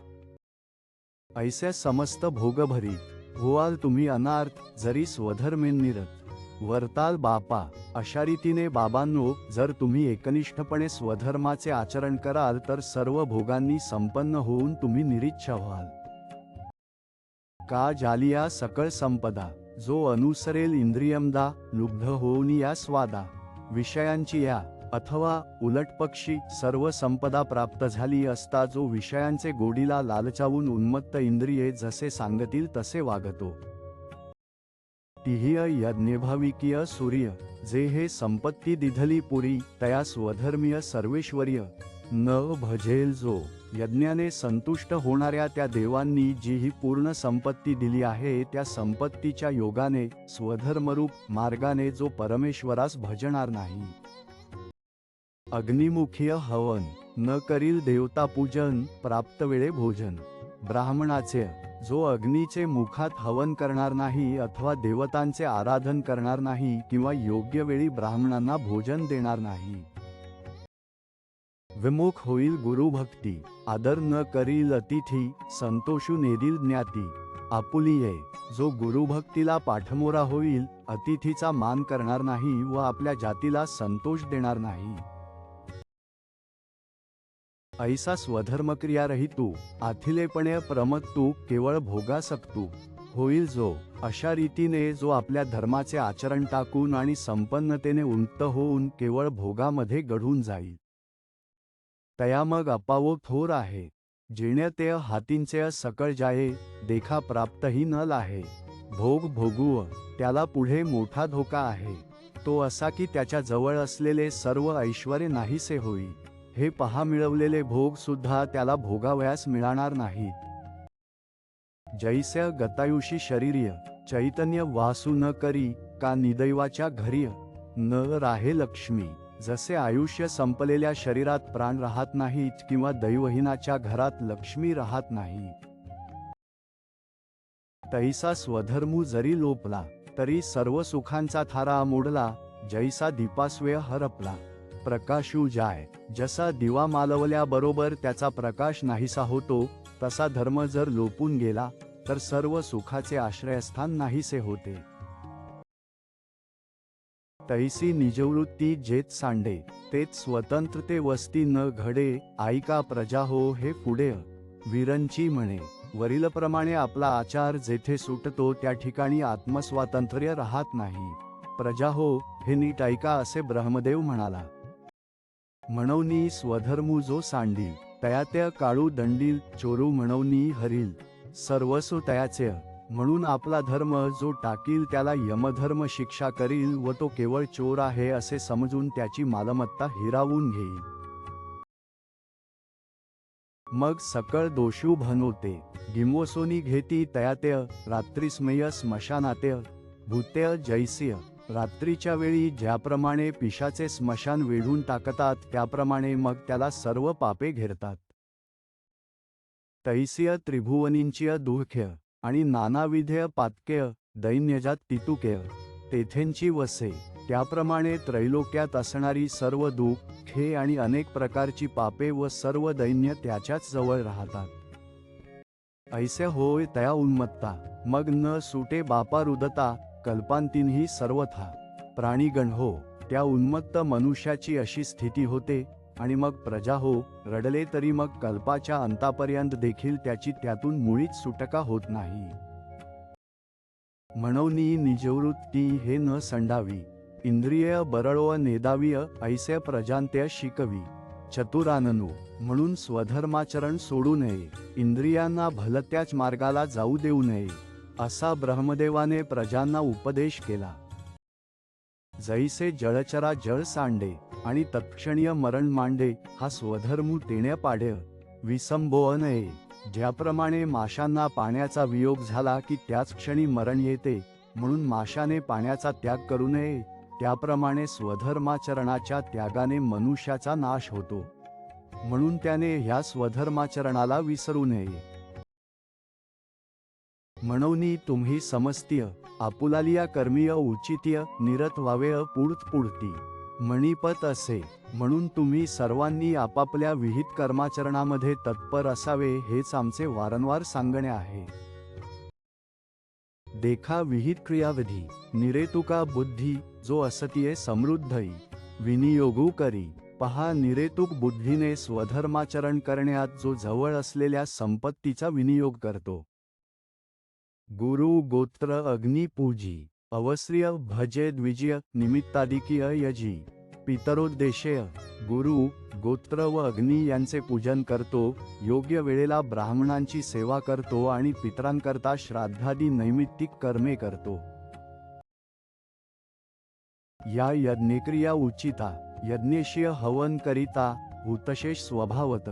ऐसे समस्त भोगभरीत होवाल तुम्ही अनार्थ, जरी स्वधर्मेंनिरत वर्ताल बापा. अशा रीतीने बाबांनो, जर तुम्ही एकनिष्ठपणे स्वधर्माचे आचरण कराल तर सर्व भोगांनी संपन्न होऊन तुम्ही निरीच्छ व्हाल. का जालिया सकळ संपदा, जो अनुसरेल इंद्रियमदा, लुब्ध होऊन या स्वादा. विषयांची या अथवा उलट पक्षी सर्व संपदा प्राप्त झाली असता जो विषयांचे गोडीला लालचावून उन्मत्त इंद्रिये जसे सांगतील तसे वागतो. तिहिय यज्ञभाविकीय सूर्य, जे हे संपत्ती दिधली पुरी, तया स्वधर्मीय सर्वेश्वर्य. न भजेल जो, यज्ञाने संतुष्ट होणाऱ्या त्या देवांनी जी ही पूर्ण संपत्ती दिली आहे त्या संपत्तीच्या योगाने स्वधर्मरूप मार्गाने जो परमेश्वरास भजणार नाही. अग्निमुखीय हवन, न करील देवता पूजन, प्राप्त वेळे भोजन. ब्राह्मणाचे, जो अग्नीचे मुखात हवन करणार नाही अथवा देवतांचे आराधन करणार नाही किंवा योग्य वेळी ब्राह्मणांना भोजन देणार नाही. विमुख होईल गुरुभक्ती, आदर न करील अतिथी, संतोषू नेदील ज्ञाती. आपुलिये, जो गुरुभक्तीला पाठमोरा होईल, अतिथीचा मान करणार नाही व आपल्या जातीला संतोष देणार नाही. ऐसा स्वधर्मक्रिया रहितू, आथिलेपणे प्रमत्तू, केवळ भोगासक्तू होईल जो. अशा रीतीने जो आपल्या धर्माचे आचरण टाकून आणि संपन्नतेने उन्मत्त होऊन केवळ भोगामध्ये गढून जाईल, तया मग अपावो थोर आहे. जेणे ते हातींचे सकळ जाये, देखा प्राप्तही न लाहे. भोग भोगुव, त्याला पुढे मोठा धोका आहे. तो असा की त्याच्या जवळ असलेले सर्व ऐश्वर्य नाहीसे होईल. हे पहा, मिळवलेले भोग सुद्धा त्याला भोगावयास मिळणार नाहीत. जैसे गतायुषी शरीर्य, चैतन्य वासू न करी, का निदैवाच्या घरी न राहे लक्ष्मी. जसे आयुष्य संपलेल्या शरीरात प्राण राहत नाहीत किंवा दैवहीनाच्या घरात लक्ष्मी राहत नाही, तैसा स्वधर्मू जरी लोपला तरी सर्व सुखांचा थारा मोडला. जैसा दीपास्वय हरपला, प्रकाशू जाय. जसा दिवा मालवल्याबरोबर त्याचा प्रकाश नाहीसा होतो, तसा धर्म जर लोपून गेला तर सर्व सुखाचे आश्रयस्थान नाहीसे होते. तैसी निजवृत्ती जेत सांडे, तेच स्वतंत्रते वस्ती न घडे. ऐका प्रजा हो हे पुढे विरंची म्हणे. वरीलप्रमाणे आपला आचार जेथे सुटतो त्या ठिकाणी आत्मस्वातंत्र्य राहत नाही. प्रजा हो हे नीट ऐका असे ब्रह्मदेव म्हणाला. म्हणूनी स्वधर्मू जो सांडील, तया त्या काळू दंडील. चोरू म्हणूनी हरील, सर्वस्व तयाचे. म्हणून आपला धर्म जो टाकील त्याला यमधर्म शिक्षा करील व तो केवळ चोर आहे असे समजून त्याची मालमत्ता हिरावून घेईल. मग सकळ दोषू भनोते, गिमवसोनी घेती तयातेय. रात्रीस्मय स्मशानातेय, भूतेय जैसिय. रात्रीच्या वेळी ज्याप्रमाणे पिशाचे स्मशान वेढून टाकतात त्याप्रमाणे मग त्याला सर्व पापे घेरतात. तैसिय त्रिभुवनींचीय दुःख्य, आणि नानाविधेय पातकेय. दैन्यजात तितुकेय, तेथेंची वसे. त्याप्रमाणे त्रैलोक्यात असणारी सर्व दुःखे आणि अनेक प्रकारची पापे व सर्व दैन्य त्याच्याच जवळ राहतात. ऐसे होय तया उन्मत्ता, मग न सुटे बापा रुदता. कल्पांतींही सर्वथा प्राणीगण हो, त्या उन्मत्त मनुष्याची अशी स्थिती होते. आणि मग प्रजा हो, रडले तरी मग कल्पाच्या अंतापर्यंत देखील त्याची त्यातून मुळीच सुटका होत नाही. म्हणूनी निजवृत्ती हे न संडावी, इंद्रिय बरळो नेदावीय. ऐसे प्रजांत्य शिकवी. चतुराननू, म्हणून स्वधर्माचरण सोडू नये. इंद्रियांना भलत्याच मार्गाला जाऊ देऊ नये. असा ब्रह्मदेवाने प्रजांना उपदेश केला. जैसे जळचरा जळ सांडे आणि तत्क्षणीय मरण मांडे, हा स्वधर्मू तेण्या पाड्य विसंबोअ नये. ज्याप्रमाणे माशांना पाण्याचा वियोग झाला की त्याच क्षणी मरण येते, म्हणून माशाने पाण्याचा त्याग करू नये, त्याप्रमाणे स्वधर्माचरणाच्या त्यागाने मनुष्याचा नाश होतो. म्हणून त्याने ह्या स्वधर्माचरणाला विसरू नये. म्हणून तुम्ही समस्तीय आपुलालिया कर्मीय उचितीय निरत व्हावेय पुढती मणिपत असे. म्हणून तुम्ही सर्वांनी आपापल्या विहित कर्माचरणामध्ये तत्पर असावे, हेच आमचे वारंवार सांगणे आहे. देखा विहित क्रियाविधी निरेतुका बुद्धी, जो असतीये समृद्धई विनियोगू करी. पहा, निरेतुक बुद्धीने स्वधर्माचरण करण्यात जो जवळ असलेल्या संपत्तीचा विनियोग करतो. गुरु गोत्र अग्नी पूजी अवश्य भजे द्विजय निमित्तादिकीय यजी. पितरोद्देशेय गुरु गोत्र व अग्नी यांचे पूजन करतो, योग्य वेळेला ब्राह्मणांची सेवा करतो आणि पितरांकरता श्राद्धादी नैमित्तिक कर्मे करतो. या यज्ञक्रिया उचिता यज्ञेशीय हवन करिता हुतशेष स्वभावत.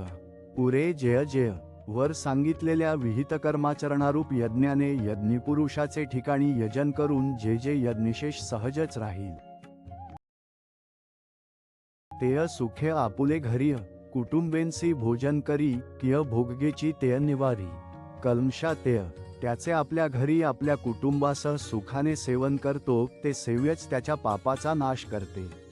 पुरे जय जय. वर सांगितलेल्या विहित कर्माचरणारूप यज्ञाने यज्ञपुरुषाचे ठिकाणी यजन करून जे जे यज्ञशेष सहजच राहील. तेय सुखे आपुले घरी कुटुंबेंसी भोजन करी, किय भोगगेची तेय निवारी. कल्मषा तेय त्याचे आपल्या घरी आपल्या कुटुंबासह सुखाने सेवन करतो, ते सेव्यच त्याच्या पापाचा नाश करते.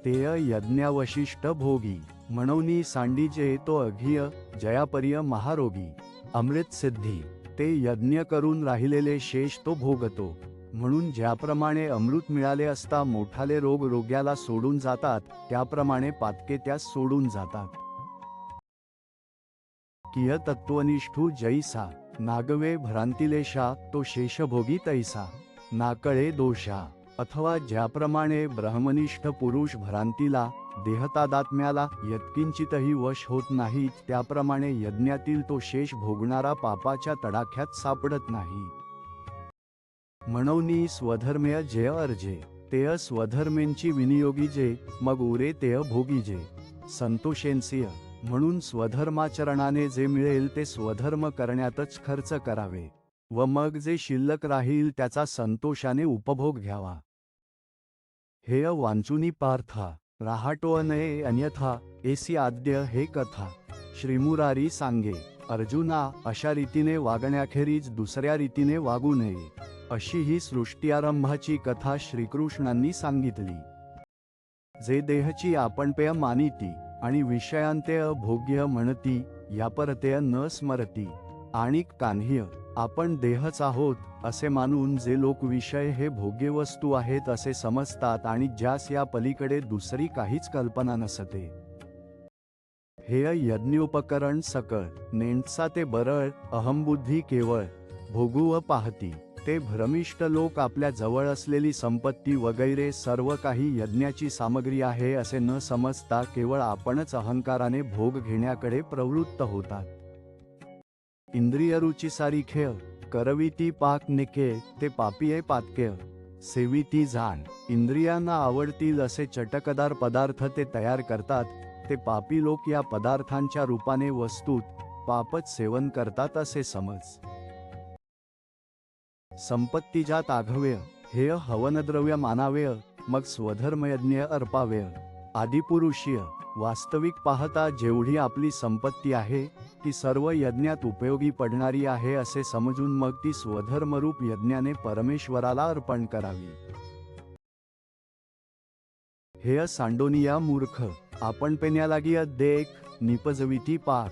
तेय यज्ञावशिष्ट भोगी म्हणून सांडीजे तो अघिय जयापर्य महारोगी. अमृत सिद्धी ते यज्ञ करून राहिलेले शेष तो भोगतो. म्हणून ज्याप्रमाणे अमृत मिळाले असता मोठाले रोग रोग्याला सोडून जातात, त्याप्रमाणे पातके त्यास सोडून जातात. किय तत्वनिष्ठू जैसा नागवे भ्रांतिलेशा, तो शेषभोगी तैसा नाकळे दोषा. अथवा ज्याप्रमाणे ब्रह्मनिष्ठ पुरुष भ्रांतीला देहतादात्म्याला यत्किंचितही वश होत नाहीत, त्याप्रमाणे यज्ञातील तो शेष भोगणारा पापाच्या तडाख्यात सापडत नाही. म्हणून स्वधर्मेय जेय अर्जे तेय स्वधर्मेंची विनियोगी जे, मग उरे तेय भोगी जे. संतोषेंसिय म्हणून स्वधर्माचरणाने जे मिळेल ते स्वधर्म करण्यातच खर्च करावे, व मग जे शिल्लक राहील त्याचा संतोषाने उपभोग घ्यावा. हेय वांचुनी पार्था राहाटो नये अन्यथा, एसी आद्य हे कथा. श्रीमुरारी सांगे, अर्जुना, अशा रीतीने वागण्याखेरीज दुसऱ्या रीतीने वागू नये, अशी ही सृष्टीआरंभाची कथा श्रीकृष्णांनी सांगितली. जे देहची आपणपेय मानिती आणि विषयांतेय भोग्य म्हणती, यापरतेय न स्मरती. आणि कान्ह्य आपण देहच आहोत असे मानून जे लोक विषय हे भोग्य वस्तू आहेत असे समजतात आणि ज्यास या पलीकडे दुसरी काहीच कल्पना नसते. हेय यज्ञोपकरण सकळ नेंटसा ते बरळ, अहंबुद्धी केवळ भोगू व पाहती. ते भ्रमिष्ट लोक आपल्या जवळ असलेली संपत्ती वगैरे सर्व काही यज्ञाची सामग्री आहे असे न समजता केवळ आपणच अहंकाराने भोग घेण्याकडे प्रवृत्त होतात. इंद्रियरुची सारी खेळ करविती पाक निके, ते पापीये पातके सेविती जाण. इंद्रियांना आवडतील असे चटकदार पदार्थ ते तयार करतात, ते पापी लोक या पदार्थांच्या रूपाने वस्तूत पापच सेवन करतात असे समज. संपत्तीजात आघवेय हेय हवनद्रव्य मानावेय, मग स्वधर्मयज्ञ अर्पावेय. आदिपुरुषीय वास्तविक पाहता जेवढी आपली संपत्ती आहे ती सर्व यज्ञात उपयोगी पडणारी आहे असे समजून मग ती स्वधर्मरूप यज्ञाने परमेश्वराला अर्पण करावी. हेय सांडोनिया मूर्ख, आपण पेण्यालागी देख निपजविती पाक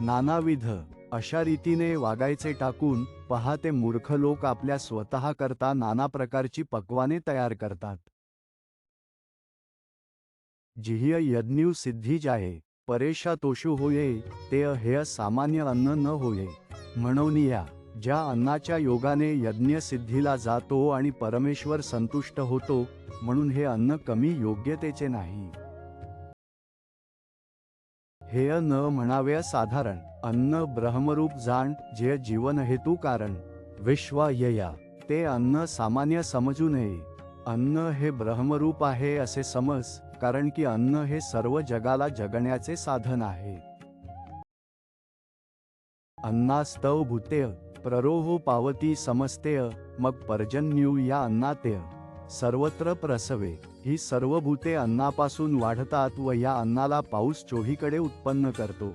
नानाविध. अशा रीतीने वागायचे टाकून पहा, ते मूर्ख लोक आपल्या स्वतः करता नाना प्रकारची पक्वाने तयार करतात. जिह्य यज्ञू सिद्धी जाये परेशा तोषू होये, ते हेय सामान्य अन्न न होये. म्हणून ज्या अन्नाच्या योगाने यज्ञ सिद्धीला जातो आणि परमेश्वर संतुष्ट होतो, म्हणून हे अन्न कमी योग्यतेचे नाही. हेय न म्हणावे साधारण अन्न ब्रह्मरूप जाण जे जीवन हेतू कारण विश्वायया ते अन्न सामान्य समजू नये. अन्न हे ब्रह्मरूप आहे असे समज, कारण की अन्न हे सर्व जगाला जगण्याचे साधन आहे. अन्नास्तव भूतेय प्ररोहो पावती समस्तेय मग पर्जन्यू या अन्नातेय सर्वत्र प्रसवे. ही सर्व भूते अन्नापासून वाढतात व या अन्नाला पाऊस चोहीकडे उत्पन्न करतो.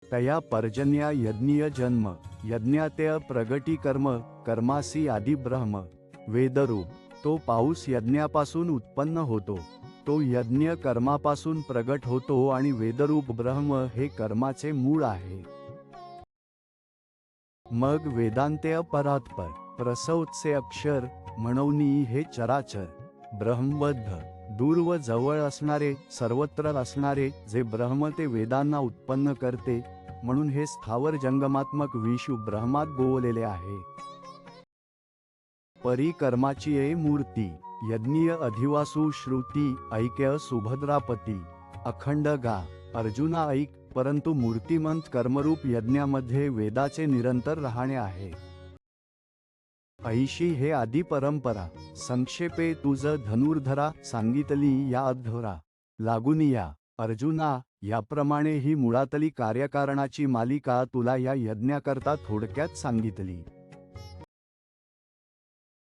तया पर्जन्या यज्ञीय जन्म यज्ञातेय प्रगटी कर्म कर्मासी आदि ब्रह्म वेदरूप. तो पाऊस यज्ञापासून उत्पन्न होतो, तो यज्ञ कर्मापासून प्रगट होतो आणि वेदरूप ब्रह्म हे कर्माचे मूळ आहे. मग वेदांतेय परात्पर प्रसवचे अक्षर म्हणूनी हे चराचर ब्रह्मबद्ध दूर व जवळ असणारे सर्वत्र असणारे जे ब्रह्म ते वेदांना उत्पन्न करते, म्हणून हे स्थावर जंगमात्मक विश्व ब्रह्मात गोवलेले आहे. परिकर्माची ए मूर्ती यज्ञीय अधिवासू श्रुती ऐक्य सुभद्रापती अखंड गा. अर्जुना ऐक, परंतु मूर्तिमंत कर्मरूप यज्ञामध्ये वेदाचे निरंतर राहणे आहे. ऐशी हे आदी परंपरा संक्षेपे तुझ धनुर्धरा सांगितली या अधोरा लागून या. अर्जुना, याप्रमाणे ही मुळातली कार्यकारणाची मालिका तुला या यज्ञाकरता थोडक्यात सांगितली.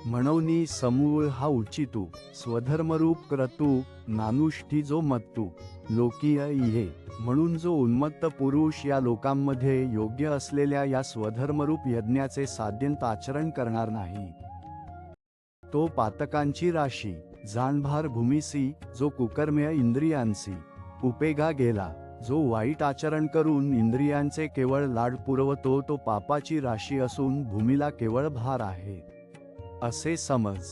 म्हणूनी समूळ हा उचितू स्वधर्मरूप क्रतू नानुष्ठी जो मत्तू लोकीय इहे. म्हणून जो उन्मत्त पुरुष या लोकांमध्ये योग्य असलेल्या या स्वधर्मरूप यज्ञाचे साध्यंत आचरण करणार नाही, तो पातकांची राशी जाणभार भूमिसी जो कुकर्म्य इंद्रियांसी उपेगा गेला. जो वाईट आचरण करून इंद्रियांचे केवळ लाड पुरवतो तो पापाची राशी असून भूमीला केवळ भार आहे असे समज.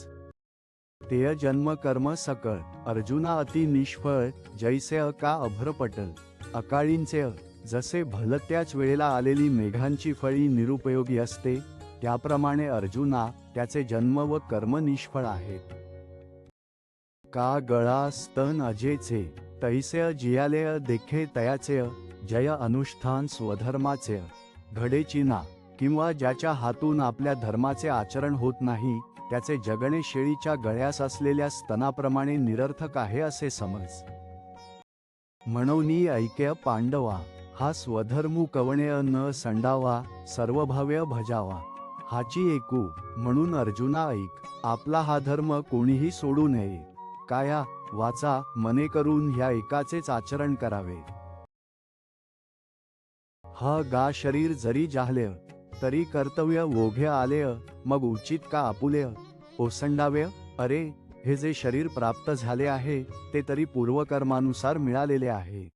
तेय जन्म कर्म सकळ अर्जुना अति निष्फळ जैसे का अभ्रपटल अकाळींचे. जसे भलत्याच वेळेला आलेली मेघांची फळी निरुपयोगी असते, त्याप्रमाणे अर्जुना त्याचे जन्म व कर्म निष्फळ आहेत. का गळा स्तन अजेचे तैसे जियालेय देखे तयाचे जय अनुष्ठान स्वधर्माचे घडेची ना. किंवा ज्याच्या हातून आपल्या धर्माचे आचरण होत नाही, त्याचे जगणे शेळीच्या गळ्यास असलेल्या स्तनाप्रमाणे निरर्थक आहे असे समज. म्हणूनी ऐक्य पांडवा हा स्वधर्मू कवणेय न संडावा सर्वभाव्य भजावा हाची एकू. म्हणून अर्जुना ऐक, आपला हा धर्म कोणीही सोडू नये. काया वाचा मने करून ह्या एकाचेच आचरण करावे. हा गा शरीर जरी जाहले तरी कर्तव्य ओघे आले मग उचित का आपुले ओसंडावे. अरे, हे जे शरीर प्राप्त झाले आहे ते तरी पूर्वकर्मानुसार मिळालेले आहे.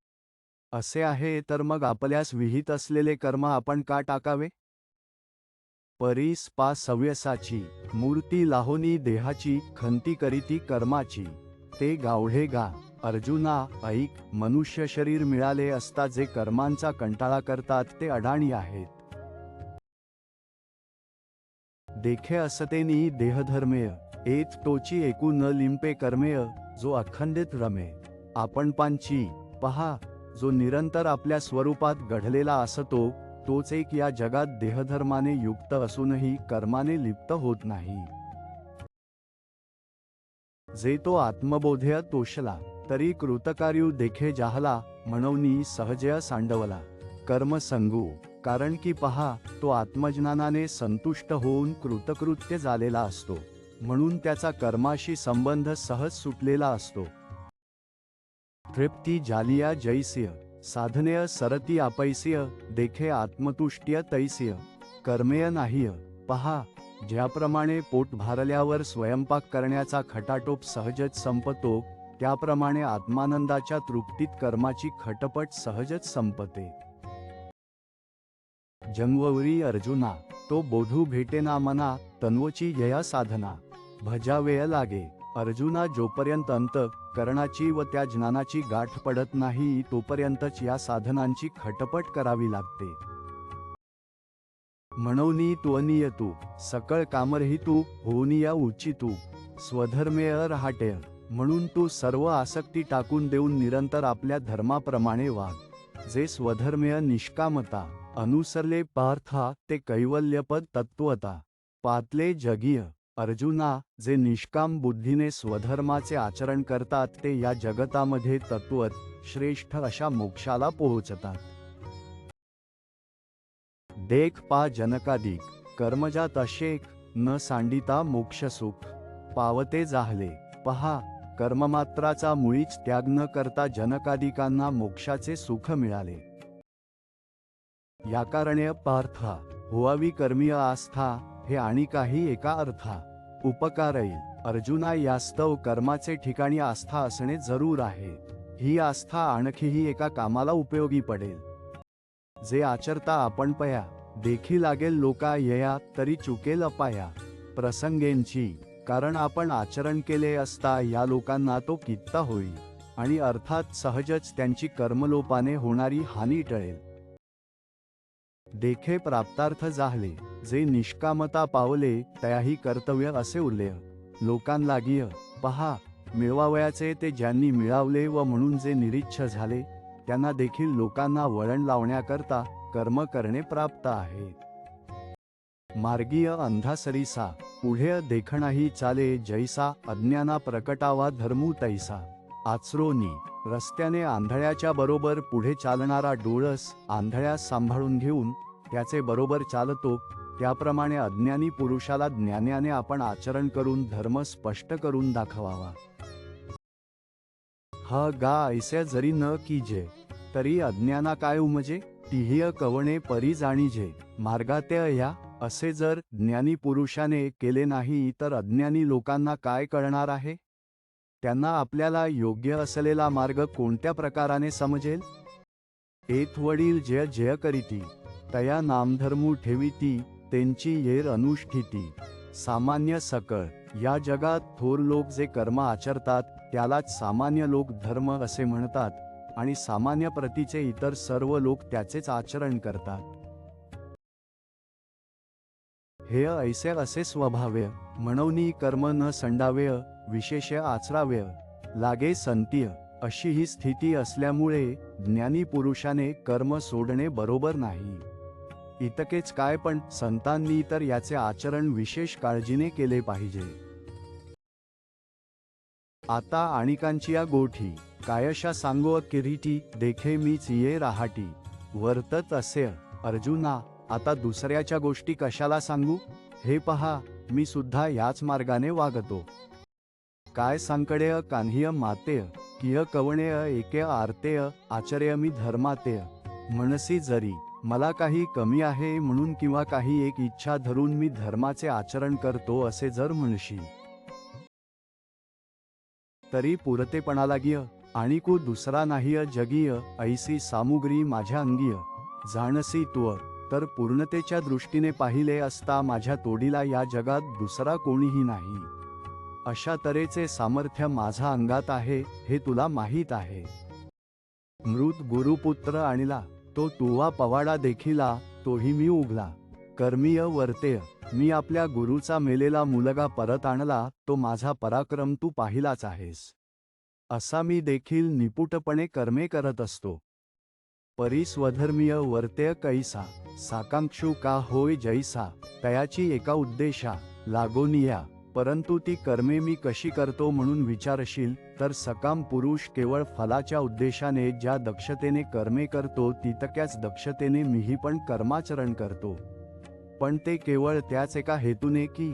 असे आहे तर मग आपल्यास विहित असलेले कर्म आपण का टाकावे. परीस पा सव्यसाची मूर्ती लाहोनी देहाची खंती करीती कर्माची ते गावढे गा. अर्जुना ऐक, मनुष्य शरीर मिळाले असता जे कर्मांचा कंटाळा करतात ते अडाणी आहेत. देखे असतेनी देहधर्मेय एत तोची एकू न लिंपे कर्मेय जो अखंडित रमे. आपण पांची पहा, जो निरंतर आपल्या स्वरूपात घडलेला असतो तोच एक या जगात देहधर्माने युक्त असूनही कर्माने लिप्त होत नाही. जे तो आत्मबोधेय तोषला तरी कृतकार्यू देखे जाहला म्हणूनी सहजय सांडवला. कर्म संगू कारण की पहा, तो आत्मज्ञानाने संतुष्ट होऊन कृतकृत्य झालेला असतो, म्हणून त्याचा कर्माशी संबंध सहज सुटलेला असतो. तृप्ती जालिया जैसिय साधनेय सरती आपैसिय देखे आत्मतुष्ट्य तैसिय कर्मेय नाहीय. पहा, ज्याप्रमाणे पोट भरल्यावर स्वयंपाक करण्याचा खटाटोप सहजच संपतो, त्याप्रमाणे आत्मानंदाच्या तृप्तीत कर्माची खटपट सहजच संपते. जन्मवरी अर्जुना तो बोधू भेटेना मना तन्वची यया साधना भजावेय लागे. अर्जुना, जोपर्यंत अंत करणाची व त्या ज्ञानाची गाठ पडत नाही तोपर्यंतच या साधनांची खटपट करावी लागते. म्हणूनी त्वनीय तू सकळ कामरही तू होनिया उचितू स्वधर्मेय रहाटेय. म्हणून तू सर्व आसक्ती टाकून देऊन निरंतर आपल्या धर्माप्रमाणे वाग. जे स्वधर्मेय निष्कामता अनुसरले पार्था ते कैवल्यपद तत्वता पातले जगीय अर्जुना, जे निष्काम बुद्धीने स्वधर्माचे आचरण करतात ते या जगतामध्ये तत्वत श्रेष्ठ अशा मोक्षाला पोहोचतात. देख पा जनकादिक कर्मजात अशेक न सांडिता मोक्षसुख पावते जाहले. पहा, कर्ममात्राचा मुळीच त्याग न करता जनकादिकांना मोक्षाचे सुख मिळाले. या कारणे पार्था होवावी कर्मीय आस्था हे आणि काही एका अर्था उपकार येईल. अर्जुना, यास्तव कर्माचे ठिकाणी आस्था असणे जरूर आहे. ही आस्था आणखीही एका कामाला उपयोगी पडेल. जे आचरता आपण पया देखी लागेल लोका यया तरी चुकेल अपाया प्रसंगेंची. कारण आपण आचरण केले असता या लोकांना तो कित्ता होईल आणि अर्थात सहजच त्यांची कर्मलोपाने होणारी हानी टळेल. देखे प्राप्तार्थ जाहले, जे निष्कामता पावले तयाही कर्तव्य असे उरले. लोकांलागीय पहा, मिळवावयाचे ते ज्यांनी मिळवले व म्हणून जे निरीच्छ झाले त्यांना देखील लोकांना वळण लावण्याकरता कर्म करणे प्राप्त आहे. मार्गीय अंधासरीसा पुढे देखणाही चाले जैसा अज्ञाना प्रकटावा धर्मू तैसा. आचरोनी रस्त्याने आंधळ्याच्या बरोबर पुढे चालणारा डोळस आंधळ्यास सांभाळून घेऊन त्याचे बरोबर चालतो, त्याप्रमाणे अज्ञानी पुरुषाला ज्ञानाने आपण आचरण करून धर्म स्पष्ट करून दाखवावा. ह गा ऐसे जरी न कीजे तरी अज्ञाना काय उमजे तिहिय कवणे परी जाणीजे मार्गाते या. असे जर ज्ञानी पुरुषाने केले नाही तर अज्ञानी लोकांना काय कळणार आहे? त्यांना आपल्याला योग्य असलेला मार्ग कोणत्या प्रकाराने समजेल? एत वडील जय जय करीती तया नामधर्मू ठेवीती त्यांची येर अनुष्ठिती. सामान्य सकळ या जगात थोर लोक जे कर्म आचरतात त्यालाच सामान्य लोक धर्म असे म्हणतात आणि सामान्य प्रतीचे इतर सर्व लोक त्याचेच आचरण करतात. हे ऐसे असे स्वभाव्य म्हणूनी कर्म न संडावेय विशेष आचरावेय लागे संतीय. अशी ही स्थिती असल्यामुळे ज्ञानी पुरुषाने कर्म सोडणे बरोबर नाही. इतकेच काय पण संतांनी तर याचे आचरण विशेष काळजीने केले पाहिजे. आता आणिकांची या गोठी कायशा सांगो किरीटी देखे मीच ये राहाटी वर्तत असे. अर्जुना, आता दुसऱ्याच्या गोष्टी कशाला सांगू? हे पहा, मी सुद्धा याच मार्गाने वागतो. काय सांकडेय कान्हिय मातेय किय कवणेय एके आर्तेय आचर्य मी धर्मातेय. म्हणसी जरी मला काही कमी आहे म्हणून किंवा काही एक इच्छा धरून मी धर्माचे आचरण करतो असे जर म्हणशील तरी पुरतेपणालागीय आणि को दुसरा नाहीय जगीय ऐसी सामुग्री माझ्या अंगीय. जाणसी तू तर पूर्णतेच्या दृष्टीने पाहिले असता माझ्या तोडीला या जगात दुसरा कोणीही नाही. अशा तऱ्हेचे सामर्थ्य माझा अंगात आहे हे तुला माहीत आहे. मृत गुरुपुत्र आणला तो तुवा पवाडा देखिला तोही मी उगला. कर्मीय वर्तेय मी आपल्या गुरुचा मेलेला मुलगा परत आणला तो माझा पराक्रम तू पाहिलाच आहेस. असा मी देखील निपुटपणे कर्मे करत असतो. परी स्वधर्मीय वर्तेय कैसा साकांक्षू का होय जैसा तयाची एका उद्देशा लागोनिया. परंतु ती कर्मे मी कशी करतो म्हणून विचारशील तर सकाम पुरुष केवळ फलाच्या उद्देशाने ज्या दक्षतेने कर्मे करतो तितक्याच दक्षतेने मीही पण कर्माचरण करतो, पण ते केवळ त्याच एका हेतूने की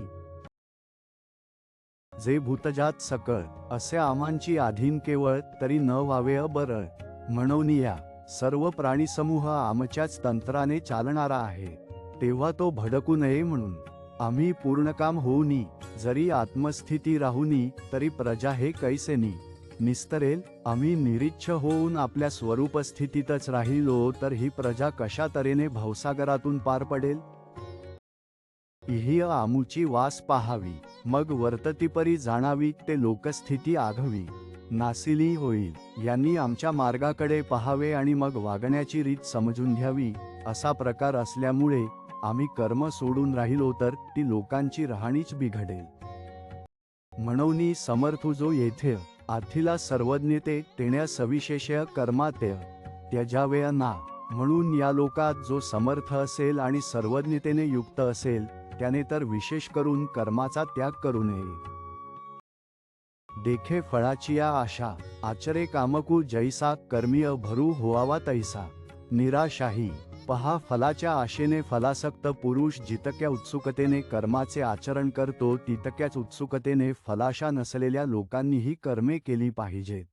जे भूतजात सकळ असे आमांची आधीन केवळ तरी न व्हावे बरं. म्हणून या सर्व प्राणीसमूह आमच्याच तंत्राने चालणारा आहे, तेव्हा तो भडकू नये म्हणून आम्ही पूर्णकाम होऊनी जरी आत्मस्थिती राहुनी तरी प्रजा हे कैसेनी निस्तरेल. आम्ही निरीच्छ होऊन आपल्या स्वरूपस्थितीतच राहिलो तर ही प्रजा कशा तऱ्हेने भवसागरातून पार पडेल? इही आमुची वास पाहावी मग वर्ततीपरी जाणावी ते लोकस्थिती आघवी नासिली होईल. यांनी आमच्या मार्गाकडे पहावे आणि मग वागण्याची रीत समजून घ्यावी. असा प्रकार असल्यामुळे आम्ही कर्म सोडून राहिलो तर ती लोकांची राहणीच बिघडेल. म्हणून समर्थू जो येथे आथिला सर्वज्ञते तेण्या सविशेष कर्मातेय त्यजावेय ना. म्हणून या लोकात जो समर्थ असेल आणि सर्वज्ञतेने युक्त असेल त्याने तर विशेष करून कर्माचा त्याग करू नये. देखे फळाची या आशा, आचरे कामकू जैसा, कर्मीय भरू होवावा तैसा. निराशाही. पहा, फलाच्या आशेने फलासक्त पुरुष जितक्या उत्सुकतेने कर्माचे आचरण करतो तितक्याच उत्सुकतेने फलाशा नसलेल्या लोकांनीही कर्मे केली पाहिजेत.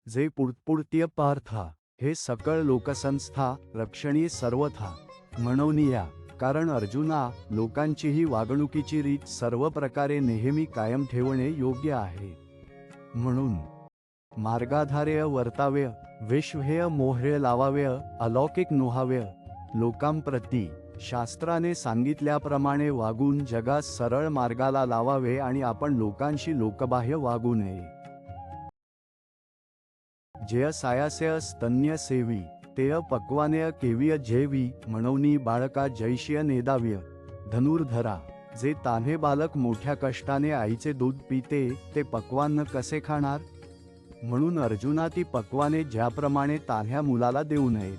जे पुडपुडतीय पार्था, हे सकळ लोकसंस्था रक्षणीय सर्वथा. म्हणूनिया, कारण अर्जुना, लोकांचीही वागणुकीची रीत सर्व प्रकारे नेहमी कायम ठेवणे योग्य आहे. म्हणून मार्गाधारेय वर्तावेय, विश्वहेय मोहरेय लावावेय, अलौकिक नोहावेय. लोकांप्रती शास्त्राने सांगितल्याप्रमाणे वागून जगास सरळ मार्गाला लावावे आणि आपण लोकांशी लोकबाह्य वागू नये. जय सायासेय स्तन्य सेवी, तेय पक्वानेय केविय जेवी. म्हणूनी बाळका जैशिय नेदाव्य. धनुर्धरा, जे तान्हे बालक मोठ्या कष्टाने आईचे दूध पिते ते पक्वान्न कसे खाणार. म्हणून अर्जुना, ती पक्वाने ज्याप्रमाणे तान्ह्या मुलाला देऊ नयेत.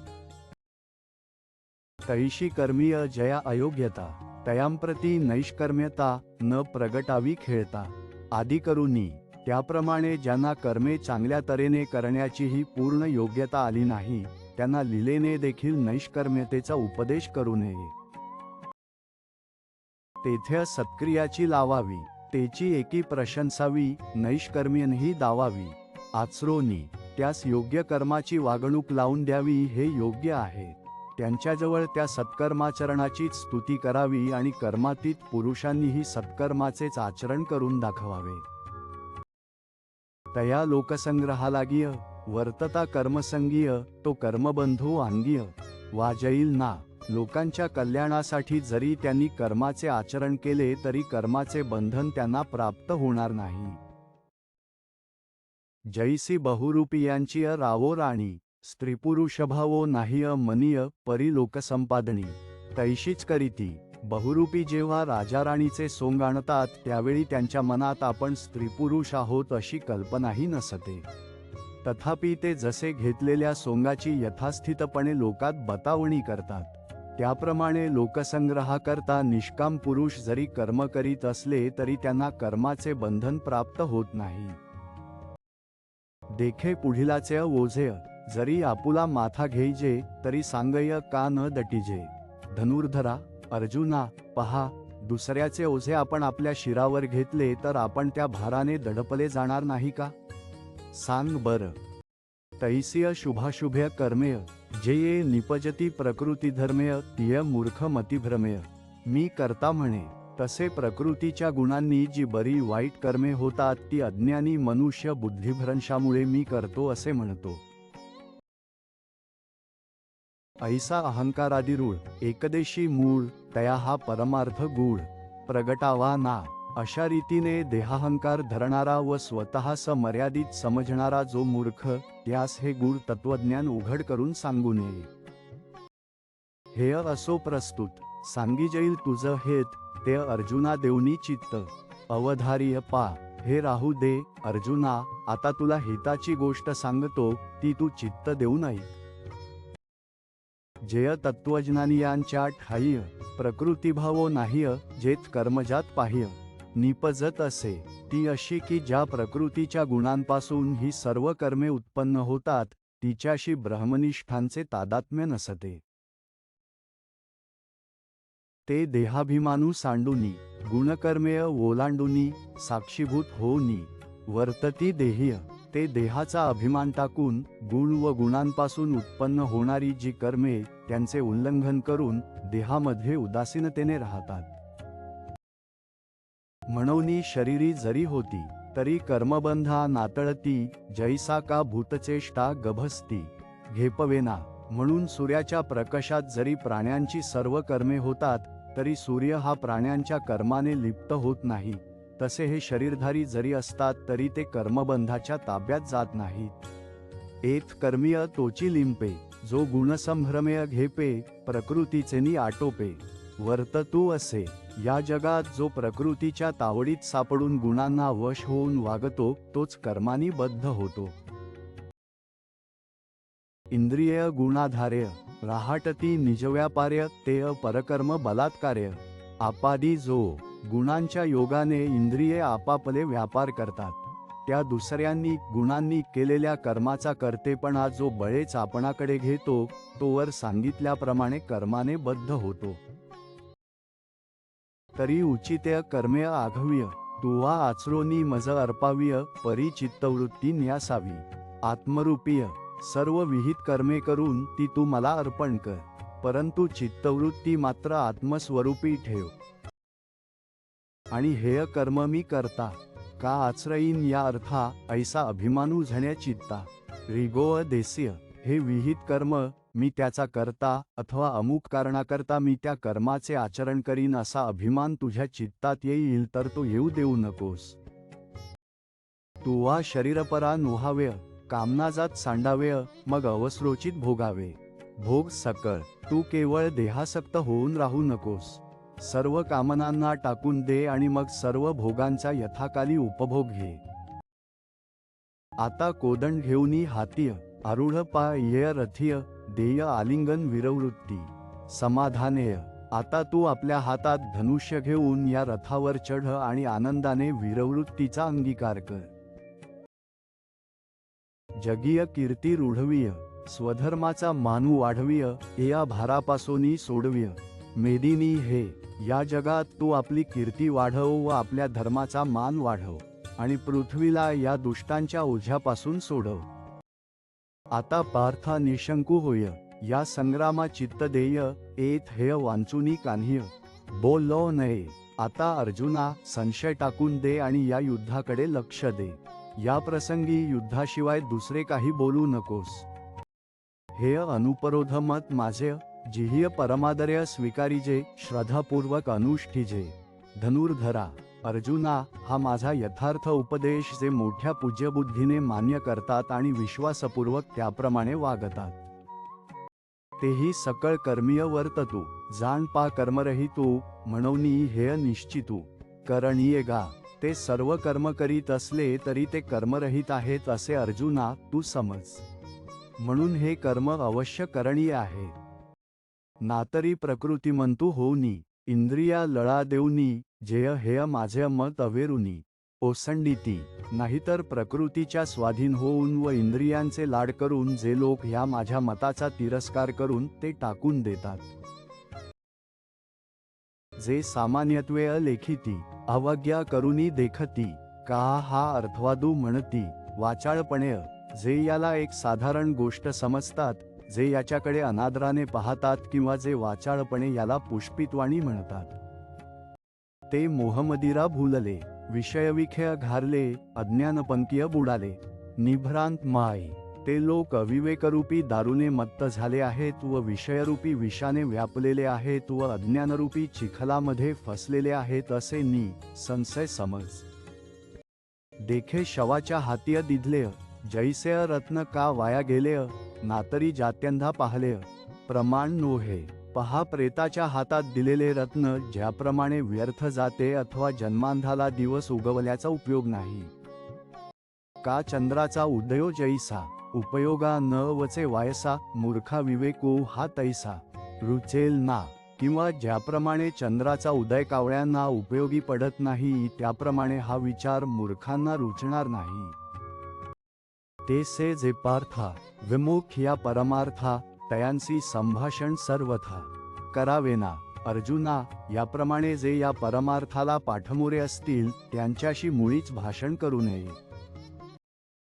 तैशी कर्मीय जया अयोग्यता, तयांप्रती नैष्कर्म्यता न प्रगटावी खेळता. आदी करूनी, त्याप्रमाणे ज्यांना कर्मे चांगल्या तऱ्हेने करण्याचीही पूर्ण योग्यता आली नाही त्यांना लीलेने देखील नैष्कर्म्यतेचा उपदेश करू नये. तेथे सत्क्रियाची लावावी, तेची एकी प्रशंसावी, नैष्कर्म्यनही दावावी. आचरोनी, त्यास योग्य कर्माची वागणूक लावून द्यावी हे योग्य आहे. त्यांच्याजवळ त्या सत्कर्माचरणाचीच स्तुती करावी आणि कर्मातीत पुरुषांनीही सत्कर्माचेच आचरण करून दाखवावे. तया लोकसंग्रहालागीय, वर्तता कर्मसंगीय, तो कर्मबंधू आंगीय. वाजईल ना. लोकांच्या कल्याणासाठी जरी त्यांनी कर्माचे आचरण केले तरी कर्माचे बंधन त्यांना प्राप्त होणार नाही. जैसी बहुरूपियांची रावो राणी, स्त्रीपुरुषभावो नाहीय मनीय, परी लोकसंपादनी. तैशीच करीती. बहुरूपी जेव्हा राजाराणीचे सोंग आणतात त्यावेळी त्यांच्या मनात आपण स्त्रीपुरुष आहोत अशी कल्पनाही नसते. तथापि ते जसे घेतलेल्या सोंगाची यथास्थितपणे लोकात बतावणी करतात त्याप्रमाणे लोकसंग्रहाकरता निष्काम पुरुष जरी कर्म करीत असले तरी त्यांना कर्माचे बंधन प्राप्त होत नाही. देखे पुढिलाचे ओझेय, जरी आपुला माथा घेईजे तरी सांगय का न दटीजे. धनुर्धरा, अर्जुना, पहा, दुसऱ्याचे ओझे आपण आपल्या शिरावर घेतले तर आपण त्या भाराने दडपले जाणार नाही का. सांग बर. तैसीय शुभाशुभ्य कर्मेय, जे ये निपजती प्रकृतिधर्मेय, तिय मूर्ख मतिभ्रमेय. मी करता म्हणे तसे प्रकृतीच्या गुणांनी जी बरी वाईट कर्मे होतात ती अज्ञानी मनुष्य बुद्धिभ्रंशामुळे मी करतो असे म्हणतो. ऐसा अहंकारादिरूढ, एकदेशी मूळ, तया हा परमार्थ गूढ. प्रगटावा ना. अशा रीतीने देहाहंकार धरणारा व स्वतःस मर्यादित समजणारा जो मूर्ख, त्यास हे गूढ तत्वज्ञान उघड करून सांगू नये. हेय असो प्रस्तुत, सांगिजैल तुझ हेत, ते अर्जुना देऊनी चित्त. अवधार्य पा, हे राहू दे अर्जुना, आता तुला हिताची गोष्ट सांगतो, ती तू चित्त देऊन ऐक. जेय तत्वज्ञानियांच्या ठाय्य, प्रकृतिभावो नाहीय, जेत कर्मजात पाह्य. निपजत असे, ती अशी की ज्या प्रकृतीच्या गुणांपासून ही सर्व कर्मे उत्पन्न होतात तिच्याशी ब्रह्मनिष्ठांचे तादात्म्य नसते. ते देहाभिमानू सांडूनी, गुणकर्मेय ओलांडूनी, साक्षीभूत होऊनी, वर्तती देहीय. ते देहाचा अभिमान टाकून गुण व गुणांपासून उत्पन्न होणारी जी कर्मे त्यांचे उल्लंघन करून देहामध्ये उदासीनतेने राहतात. म्हणून शरीरी जरी होती तरी कर्मबंधा नातळती, जैसा का भूतचेष्टा गभसती. घेपवेना. म्हणून सूर्याच्या प्रकाशात जरी प्राण्यांची सर्व कर्मे होतात तरी सूर्य हा प्राण्यांच्या कर्माने लिप्त होत नाही, तसे हे शरीरधारी जरी असतात तरी ते कर्मबंधाच्या ताब्यात जात नाहीत. एत कर्मीय तोची लिंपे, जो गुणसंभ्रमेय घेपे, प्रकृतीचेनी आटोपे. वर्ततू असे, या जगात जो प्रकृतीच्या तावडीत सापडून गुणांना वश होऊन वागतो तोच कर्मानी बद्ध होतो. इंद्रिय गुणाधार्य राहाटती निजव्यापार्य तेय परकर्म बलात्कार्य आपादी जो गुणांच्या योगाने इंद्रिये आपापले व्यापार करतात, त्या दुसऱ्यांनी गुणांनी केलेल्या कर्माचा कर्तेपणा जो बळेच आपणाकडे घेतो, तो वर सांगितल्याप्रमाणे कर्माने बद्ध होतो. तरी उचित्य कर्मे आघव्य तुवा आचरोनी मज अर्पाव्य परी चित्तवृत्ती न्यासावी. आत्मरूपीय सर्व विहित कर्मे करून ती तू मला अर्पण कर, परंतु चित्तवृत्ती मात्र आत्मस्वरूपी ठेव. आणि हेय कर्म मी करता का आचरईन या अर्था ऐसा अभिमानू झण्या चित्ता. रिगोअ देस्य हे विहित कर्म मी त्याचा करता अथवा अमुक कारणाकरता मी त्या कर्माचे आचरण करीन असा अभिमान तुझ्या चित्तात येईल तर तो येऊ देऊ नकोस. तुवा शरीरपरा नोहावेय कामनाजात सांडावेय मग अवस्रोचित भोगावे. भोग सकळ तू केवळ देहासक्त होऊन राहू नकोस. सर्व कामनांना टाकून दे आणि मग सर्व भोगांचा यथाकाली उपभोग घे. आता कोदंड घेऊनी हातीय आरूढ पाय रथिय देय आलिंगन विरवृत्ती समाधानेय. आता तू आपल्या हातात धनुष्य घेऊन या रथावर चढ आणि आनंदाने वीरवृत्तीचा अंगीकार कर. जगीय कीर्ती रूढवीय स्वधर्माचा मानू वाढवीय या भारापासोनी सोडवीय. मेदिनी हे या जगात तू आपली कीर्ती वाढव व आपल्या धर्माचा मान वाढव आणि पृथ्वीला या दुष्टांच्या ओझ्यापासून सोडव. आता पार्था निशंकू होय या संग्रामा चित्त देय एत हेय वांचुनी कान्ह्य बोललो नये. आता अर्जुना संशय टाकून दे आणि या युद्धाकडे लक्ष दे. या प्रसंगी युद्धाशिवाय दुसरे काही बोलू नकोस. हेय अनुपरोध मत माझे जिह्य परमादर्य स्वीकारीजे श्रद्धापूर्वक अनुष्ठीजे. धनुर्धरा अर्जुना हा माझा यथार्थ उपदेश जे मोठ्या पूज्यबुद्धीने मान्य करतात आणि विश्वासपूर्वक त्याप्रमाणे वागतात. तेही सकळ कर्मीय वर्ततू जाण पा कर्मरहितू म्हणूनी हेय निश्चितू. करणीये गा ते सर्व कर्म करीत असले तरी ते कर्मरहित आहेत असे अर्जुना तू समज. म्हणून हे कर्म अवश्य करणीय आहे. नातरी प्रकृतिमंतू होऊनी इंद्रिया लळा देऊनी जेय हेय माझे मत अवेरुनी ओसंडीती. नाहीतर प्रकृतीच्या स्वाधीन होऊन व इंद्रियांचे लाड करून जे लोक ह्या माझ्या मताचा तिरस्कार करून ते टाकून देतात. जे सामान्यत्वे लेखिती अवज्ञा करुनी देखती का हा अर्थवादू म्हणती. वाचाळपणे जे याला एक साधारण गोष्ट समजतात, जे याच्याकडे अनादराने पाहतात किंवा जे वाचाळपणे याला पुष्पितवाणी म्हणतात. ते मोहमदिरा भूलले विषयविखेय घारले अज्ञानपंकीय बुडाले. निभ्रांत माय ते लोक अविवेकरूपी दारूने मत्त झाले आहेत व विषयरूपी विषाने व्यापलेले आहेत व अज्ञानरूपी चिखलामध्ये फसलेले आहेत असे संशय समज. देखे शवाच्या हातीय दिधलेय जैसेय रत्न का वाया गेलेय नातरी जात्यंधा पाहलेय. प्रमाण नोहे पहा प्रेताच्या हातात दिलेले रत्न ज्याप्रमाणे व्यर्थ जाते अथवा जन्मांधाला दिवस उगवल्याचा उपयोग नाही. का चंद्राचा उदयो जैसा उपयोगा न वचे वायसा मूर्खा विवेको हा तैसा. रुचेल ना किंवा ज्याप्रमाणे चंद्राचा उदय कावळ्यांना उपयोगी पडत नाही त्याप्रमाणे हा विचार मूर्खांना रुचणार नाही. ते से जे पार्था विमुख या परमार्था तयांसी संभाषण सर्वथा करावेना. अर्जुना याप्रमाणे जे या परमार्थाला पाठमोरे असतील त्यांच्याशी मुळीच भाषण करू नये.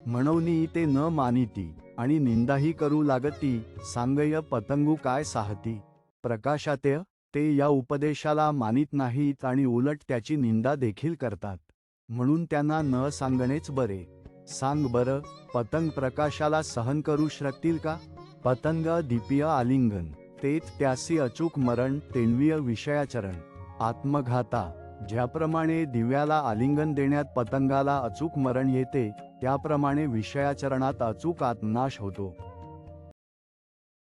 म्हणूनी ते न मानिती आणि निंदाही करू लागती. सांगय पतंगू काय साहती. प्रकाशातेय ते या उपदेशाला मानित नाहीत आणि उलट त्याची निंदा देखील करतात. म्हणून त्यांना न सांगणेच बरे. सांग बरं, पतंग प्रकाशाला सहन करू शकतील का. पतंग दीपीय आलिंगन तेच त्यासी अचूक मरण तेणवीय विषयाचरण. आत्मघाता ज्याप्रमाणे दिव्याला आलिंगन देण्यात पतंगाला अचूक मरण येते त्याप्रमाणे विषयाचरणात अचूक आत्मनाश होतो.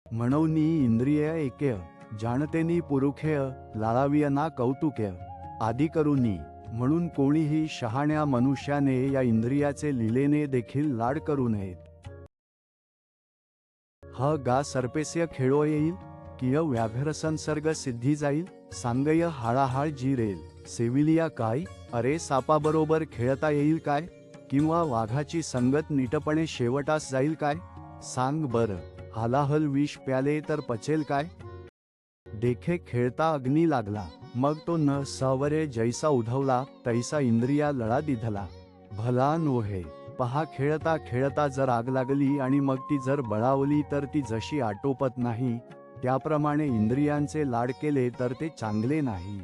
म्हणूनी इंद्रिय एकेय जाणतेनी पुरुखेय लाळाविय ना कौतुकेय आदी करूनी. म्हणून कोणीही शहाण्या मनुष्याने या इंद्रियाचे लीलेने देखील लाड करू नयेत. ह गा सर्पेस्य खेळो येईल, किय व्याघ्र संसर्ग सिद्धी जाईल, सांगय हाळाहाळ जिरेल, सेविलिया काय, अरे सापाबरोबर खेळता येईल काय, किंवा वाघाची संगत नीटपणे शेवटास जाईल काय, सांग बर, हालाहल विष प्याले तर पचेल काय. देखे खेळता अग्नी लागला, मग तो न सवरे जैसा उधवला, तैसा इंद्रिया लळा दिधला. भला नोहे, पहा खेळता खेळता जर आग लागली आणि मग ती जर बळावली तर ती जशी आटोपत नाही, त्याप्रमाणे इंद्रियांचे लाड केले तर ते चांगले नाही.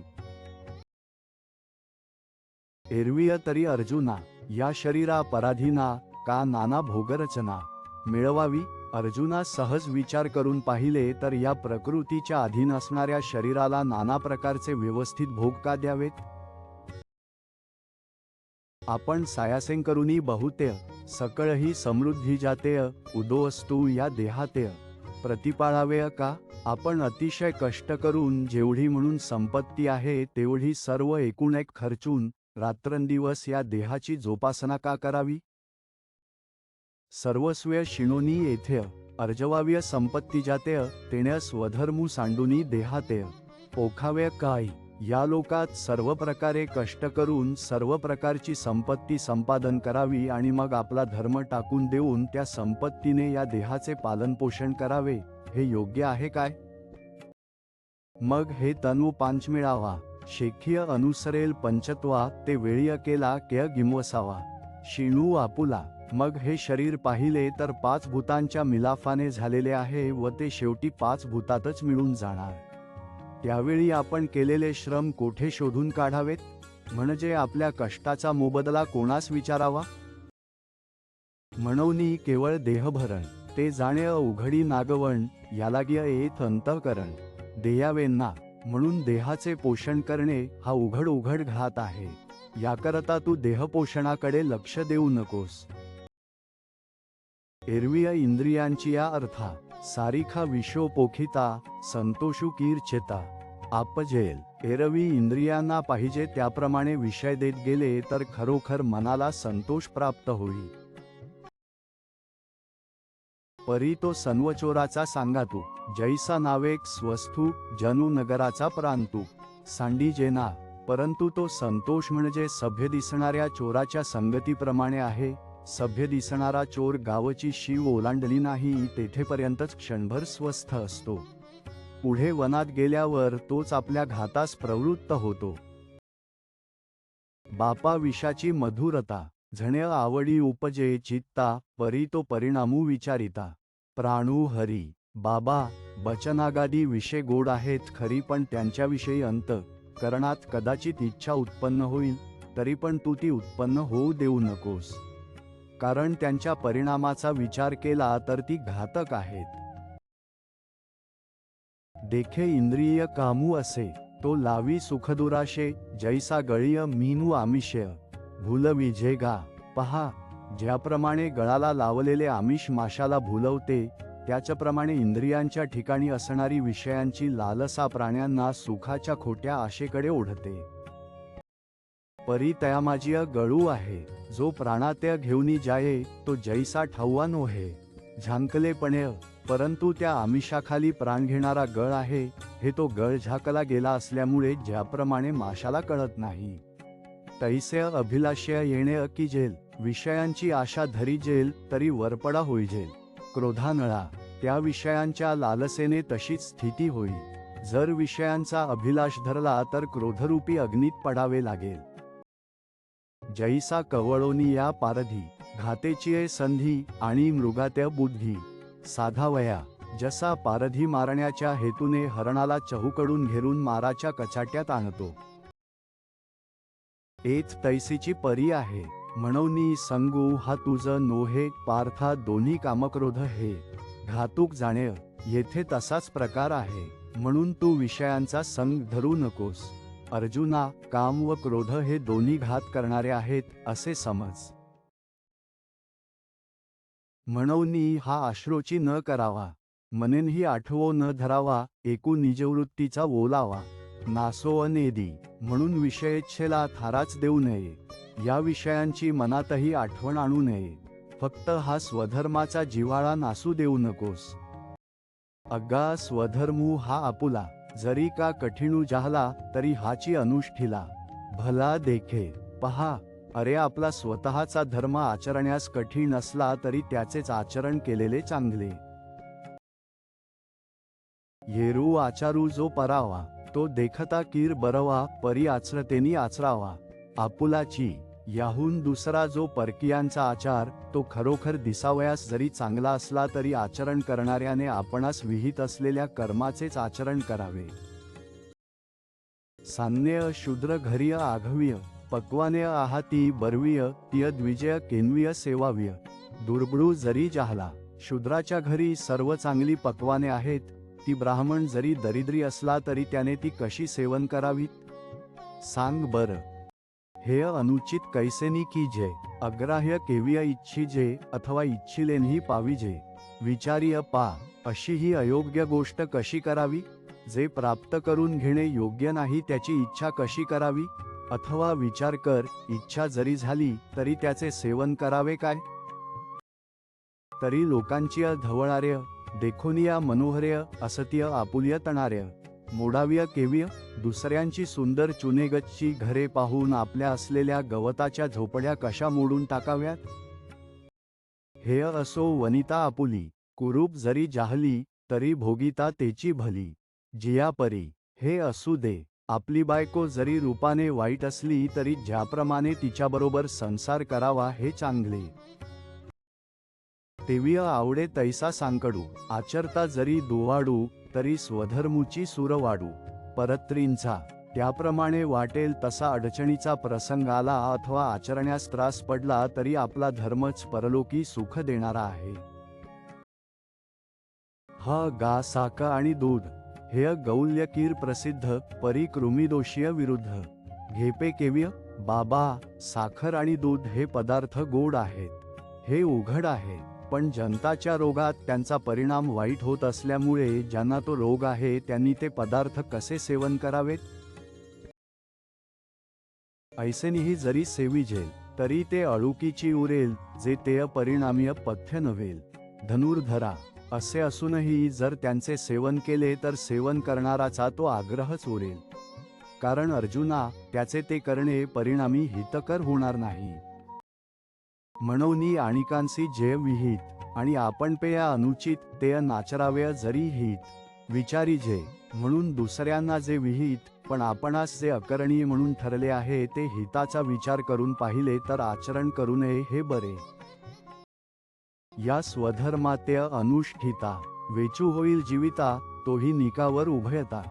एरवीय तरी अर्जुना, या शरीरा पराधीना, का नाना भोगरचना मिळवावी. अर्जुना सहज विचार करून पाहिले तर या प्रकृतीच्या अधीन असणाऱ्या शरीराला नाना प्रकारचे व्यवस्थित भोग का द्यावेत. आपण सायासें करुनी बहुतेय, सकळही समृद्धी जातेय, उदो असतू या देहातेय, प्रतिपाळावेय का. आपण अतिशय कष्ट करून जेवढी म्हणून संपत्ती आहे तेवढी सर्व एकूण एक खर्चून रात्रंदिवस या देहाची जोपासना का करावी. सर्वस्वय शिणोनी येथेय, अर्जवाव्य संपत्ती जातेय, तेण्या स्वधर्मू सांडूनी देहातेय, ओखावेय काय. या लोकात सर्व प्रकारे कष्ट करून सर्व प्रकारची संपत्ती संपादन करावी आणि मग आपला धर्म टाकून देऊन त्या संपत्तीने या देहाचे पालनपोषण करावे, हे योग्य आहे काय. मग हे तनु पांच मिळावा, शेखीय अनुसरेल पंचत्वा, ते वेळीय केला केय गिमवसावा, शिणू आपुला. मग हे शरीर पाहिले तर पाच भूतांच्या मिलाफाने झालेले आहे व ते शेवटी पाच भूतातच मिळून जाणार. त्यावेळी आपण केलेले श्रम कोठे शोधून काढावेत, म्हणजे आपल्या कष्टाचा मोबदला कोणास विचारावा. म्हणून केवळ देहभरण, ते जाणे उघडी नागवण, यालागिय येथ अंतःकरण, देयावेंना. म्हणून देहाचे पोषण करणे हा उघड उघड घात आहे. याकरता तू देहपोषणाकडे लक्ष देऊ नकोस. एरवीय इंद्रियांची या अर्था, सारिखा विषोपोखिता, संतोषू कीर्चेता, आपजेल. एरवी इंद्रियांना पाहिजे त्याप्रमाणे विषय देत गेले तर खरोखर मनाला संतोष प्राप्त होईल. परी तो सन्वचोराचा सांगातू, जैसा नावेक स्वस्थू, जनू नगराचा प्रांतू, सांडी जेना. परंतु तो संतोष म्हणजे सभ्य दिसणाऱ्या चोराच्या संगतीप्रमाणे आहे. सभ्य दिसणारा चोर गावची शीव ओलांडली नाही तेथेपर्यंतच क्षणभर स्वस्थ असतो. पुढे वनात गेल्यावर तोच आपल्या घातास प्रवृत्त होतो. बापा विषाची मधुरता, झणे आवडी उपजे चित्ता, परी तो परिणामू विचारिता. प्राणू हरी, बाबा, बचनागादी विषय गोड आहेत खरी, पण त्यांच्याविषयी अंत करणात कदाचित इच्छा उत्पन्न होईल, तरी पण तू ती उत्पन्न होऊ देऊ नकोस. कारण त्यांच्या परिणामाचा विचार केला तर ती घातक आहेत. देखे इंद्रिय कामू असे, तो लावी सुखदुराशे, जैसा गळीय मीनू आमिषय, भूलवी जेगा. पहा, ज्याप्रमाणे गळाला लावलेले आमिष माशाला भुलवते, त्याच्याप्रमाणे इंद्रियांच्या ठिकाणी असणारी विषयांची लालसा प्राण्यांना सुखाच्या खोट्या आशेकडे ओढते. परी तयामाजिय गळू आहे, जो प्राणात्य घेऊनी जाये, तो जैसा ठाऊआ नोहे, झांकलेपणे. परंतु त्या आमिषाखाली प्राण घेणारा गळ आहे, हे तो गळ झाकला गेला असल्यामुळे ज्याप्रमाणे माशाला कळत नाही. तैसे अभिलाषय येणे की जेल, विषयांची आशा धरी जेल तरी वरपडा होईजेल. क्रोधानळा, त्या विषयांच्या लालसेने तशीच स्थिती होईल. जर विषयांचा अभिलाष धरला तर क्रोधरूपी अग्नीत पडावे लागेल. जैसा कवळोनी या पारधी, घातेची संधी आणि मृगात्य बुद्धी साधावया. जसा पारधी मारण्याच्या हेतूने हरणाला चहूकडून घेरून माराच्या कचाट्यात आणतो, एच तैसीची परी आहे. म्हणून संगू हा तुझ नोहे पार्था, दोन्ही कामक्रोध हे घातूक जाणे. येथे तसाच प्रकार आहे, म्हणून तू विषयांचा संग धरू नकोस. अर्जुना, काम व क्रोध हे दोन्ही घात करणारे आहेत असे समज. म्हणून हा आश्रोची न करावा, मनेनही आठवो न धरावा, एकू निजवृत्तीचा ओलावा. नासो अनेदी, म्हणून विषयेच्छेला थाराच देऊ नये. या विषयांची मनातही आठवण आणू नये. फक्त हा स्वधर्माचा जिव्हाळा नासू देऊ नकोस. अग्गा स्वधर्मू हा आपुला, जरी का कठीणू जाहला तरी हाची अनुष्ठिला. भला देखे पहा, अरे आपला स्वतःचा धर्म आचरण्यास कठीण असला तरी त्याचेच आचरण केलेले चांगले. येरू आचारू जो परावा, तो देखता कीर बरवा, परी आचरतेनी आचरावा. आपुलाची याहून दुसरा जो परकीयांचा आचार, तो खरोखर दिसावयास जरी चांगला असला तरी आचरण करणाऱ्याने आपणास विहित असलेल्या कर्माचेच आचरण करावे. सान्य शूद्र घरीय आघवीय, पक्वाने आहाती बर्वीय, तिय द्विजय केन्वीय सेवावीय. दुर्बळू जरी जाहला, शूद्राच्या घरी सर्व चांगली पक्वाने आहेत, ती ब्राह्मण जरी दरिद्री असला तरी त्याने ती कशी सेवन करावी? सांग बर. हे अनुचित कैसेनी कीजे, अग्राह्य केविय इच्छिजे, अथवा इच्छिलेनही पाविजे. विचारिय पा, अशी ही अयोग्य गोष्ट कशी करावी? जे प्राप्त करून घेणे योग्य नाही त्याची इच्छा कशी करावी? अथवा विचार कर, इच्छा जरी झाली तरी त्याचे सेवन करावे काय? तरी लोकांची धवळार्य, देखोनिया मनोहर्य, असतीय आपुल्य तणार्य. मोडाविय केविय, दुसऱ्यांची सुंदर चुनेगच्ची घरे पाहून आपल्या असलेल्या गवताच्या झोपड्या कशा मोडून टाकाव्यात? हे असो वनिता आपुली, कुरूप जरी जाहली तरी भोगिता तेची भली. जियापरी हे असू दे, आपली बायको जरी रूपाने वाईट असली तरी ज्याप्रमाणे तिच्याबरोबर संसार करावा हे चांगले. तेविय आवडे तैसा सांकडू, आचरता जरी दुवाडू तरी स्वधर्मूची सूर वाढू. परत्रींचा त्याप्रमाणे वाटेल तसा अडचणीचा प्रसंग आला अथवा आचरण्यास त्रास पडला तरी आपला धर्मच परलोकी सुख देणारा आहे. ह गा साक आणि दूध, हे गौल्य कीर प्रसिद्ध, परी कृमिदोषीय विरुद्ध. घेपे केविय, बाबा साखर आणि दूध हे पदार्थ गोड आहेत, हे उघड आहे, पण जंताच्या रोगात त्यांचा परिणाम वाईट होत असल्यामुळे ज्यांना तो रोग आहे त्यांनी ते पदार्थ कसे सेवन करावेत? ऐसेनीही जरी सेविजेल तरी ते अळुकीची उरेल, जे ते परिणामीय पथ्य नव्हेल. धनुर्धरा असे असूनही जर त्यांचे सेवन केले तर सेवन करणाराचा तो आग्रहच उरेल, कारण अर्जुना त्याचे ते करणे परिणामी हितकर होणार नाही. म्हणून आणिकांसी जे विहित आणि आपण पेया अनुचित ते नाचरावे जरी हित. विचारी जे म्हणून दुसऱ्यांना जे विहित पण आपणास जे अकरणीय म्हणून ठरले आहे ते हिताचा विचार करून पाहिले तर आचरण करू नये हे बरे. या स्वधर्माते अनुष्ठिता, वेचू होईल जीविता, तोही निकावर उभयता.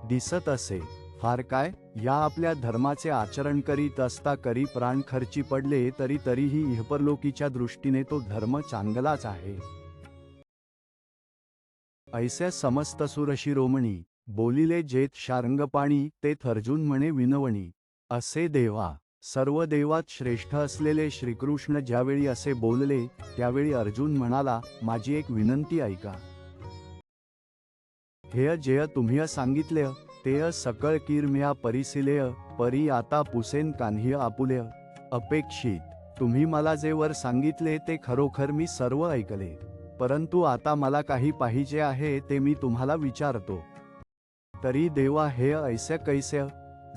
दिसत असे फार काय, या आपल्या धर्माचे आचरण करीत असता करी प्राण खर्ची पडले तरी तरीही इहपरलोकीच्या दृष्टीने तो धर्म चांगलाच आहे. ऐसे समस्त सुरशिरोमणी, बोलिले जेत शार्ंगपाणी, तेथ अर्जुन म्हणे विनवणी. असे देवा, सर्व देवात श्रेष्ठ असलेले श्रीकृष्ण ज्यावेळी असे बोलले त्यावेळी अर्जुन म्हणाला, माझी एक विनंती ऐका. हे जेय तुम्ही सांगितले ते सकळ कीर्म्या परिसिलेय, परी आता पुसेन कान्ह्य आपुलेय. अपेक्षित तुम्ही मला जे वर सांगितले ते खरोखर मी सर्व ऐकले, परंतु आता मला काही पाहिजे आहे ते मी तुम्हाला विचारतो. तरी देवा हे ऐसे कैसे,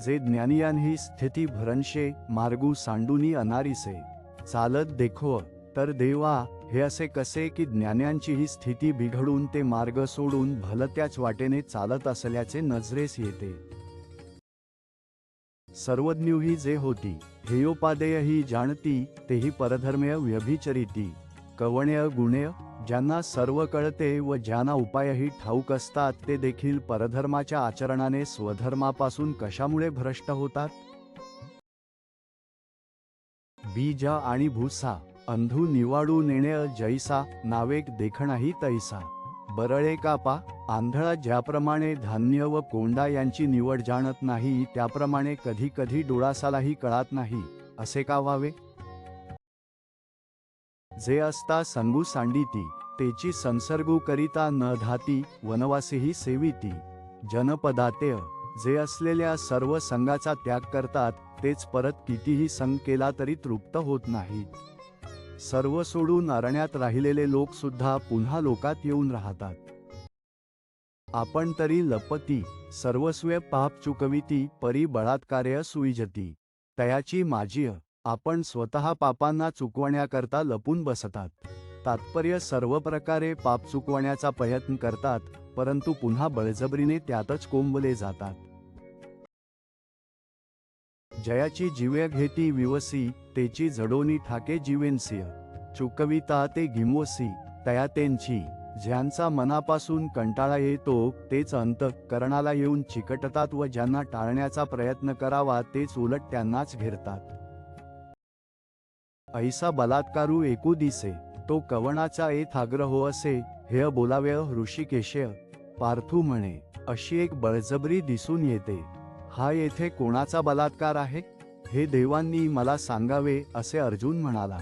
जे ज्ञानियांही स्थिती भरणशे, मार्गू सांडूनी अनारिसे. चालत देखो, तर देवा हे असे कसे की ज्ञान्यांची ही स्थिती बिघडून ते मार्ग सोडून भलत्याच वाटेने चालत असल्याचे नजरेस येते. सर्वज्ञही जे होती, हेयोपादेय ही जाणती, तेही परधर्मेय व्यभिचरिती. कवणेय गुणेय, ज्यांना सर्व कळते व ज्यांना उपायही ठाऊक असतात ते देखील परधर्माच्या आचरणाने स्वधर्मापासून कशामुळे भ्रष्ट होतात? बीजा आणि भूसा, अंधू निवाडू नेणे जैसा, नावेक देखणाही तैसा. बरळे कापा, आंधळा ज्याप्रमाणे धान्य व कोंडा यांची निवड जाणत नाही त्याप्रमाणे कधी कधी डोळासालाही कळत नाही, असे का व्हावे? जे असता संगू सांडिती, तेची संसर्गू करिता न धाती, वनवासीही सेविती. जनपदातेय, जे असलेल्या सर्व संगाचा त्याग करतात तेच परत कितीही संग केला तरी तृप्त होत नाहीत. सर्व सोडून अरण्यात राहिलेले लोक सुद्धा पुन्हा लोकात येऊन राहतात. आपण तरी लपती सर्वस्व पाप चुकविती परी बळात्कार्य सुईजती तयाची माझी आपण स्वतः पापांना चुकवण्याकरता लपून बसतात. तात्पर्य सर्व प्रकारे पाप चुकवण्याचा प्रयत्न करतात, परंतु पुन्हा बळजबरीने त्यातच कोंबले जातात. जयाची जीवे घेती विवसी तेची जडोनी ठाके जीवेनसिय चुकविता ते गिमवसी तया त्यांची ज्यांचा मनापासून कंटाळा येतो तेच अंतःकरणाला येऊन चिकटतात व ज्यांना टाळण्याचा प्रयत्न करावा तेच उलट त्यांनाच घेरतात. ऐसा बलात्कारू एकू दिसे तो कवणाचा आग्रहो असे हे बोलावे ऋषिकेशे. पार्थू म्हणे अशी एक बळजबरी दिसून येते. हा येथे कोणाचा बलात्कार आहे हे देवांनी मला सांगावे असे अर्जुन म्हणाला.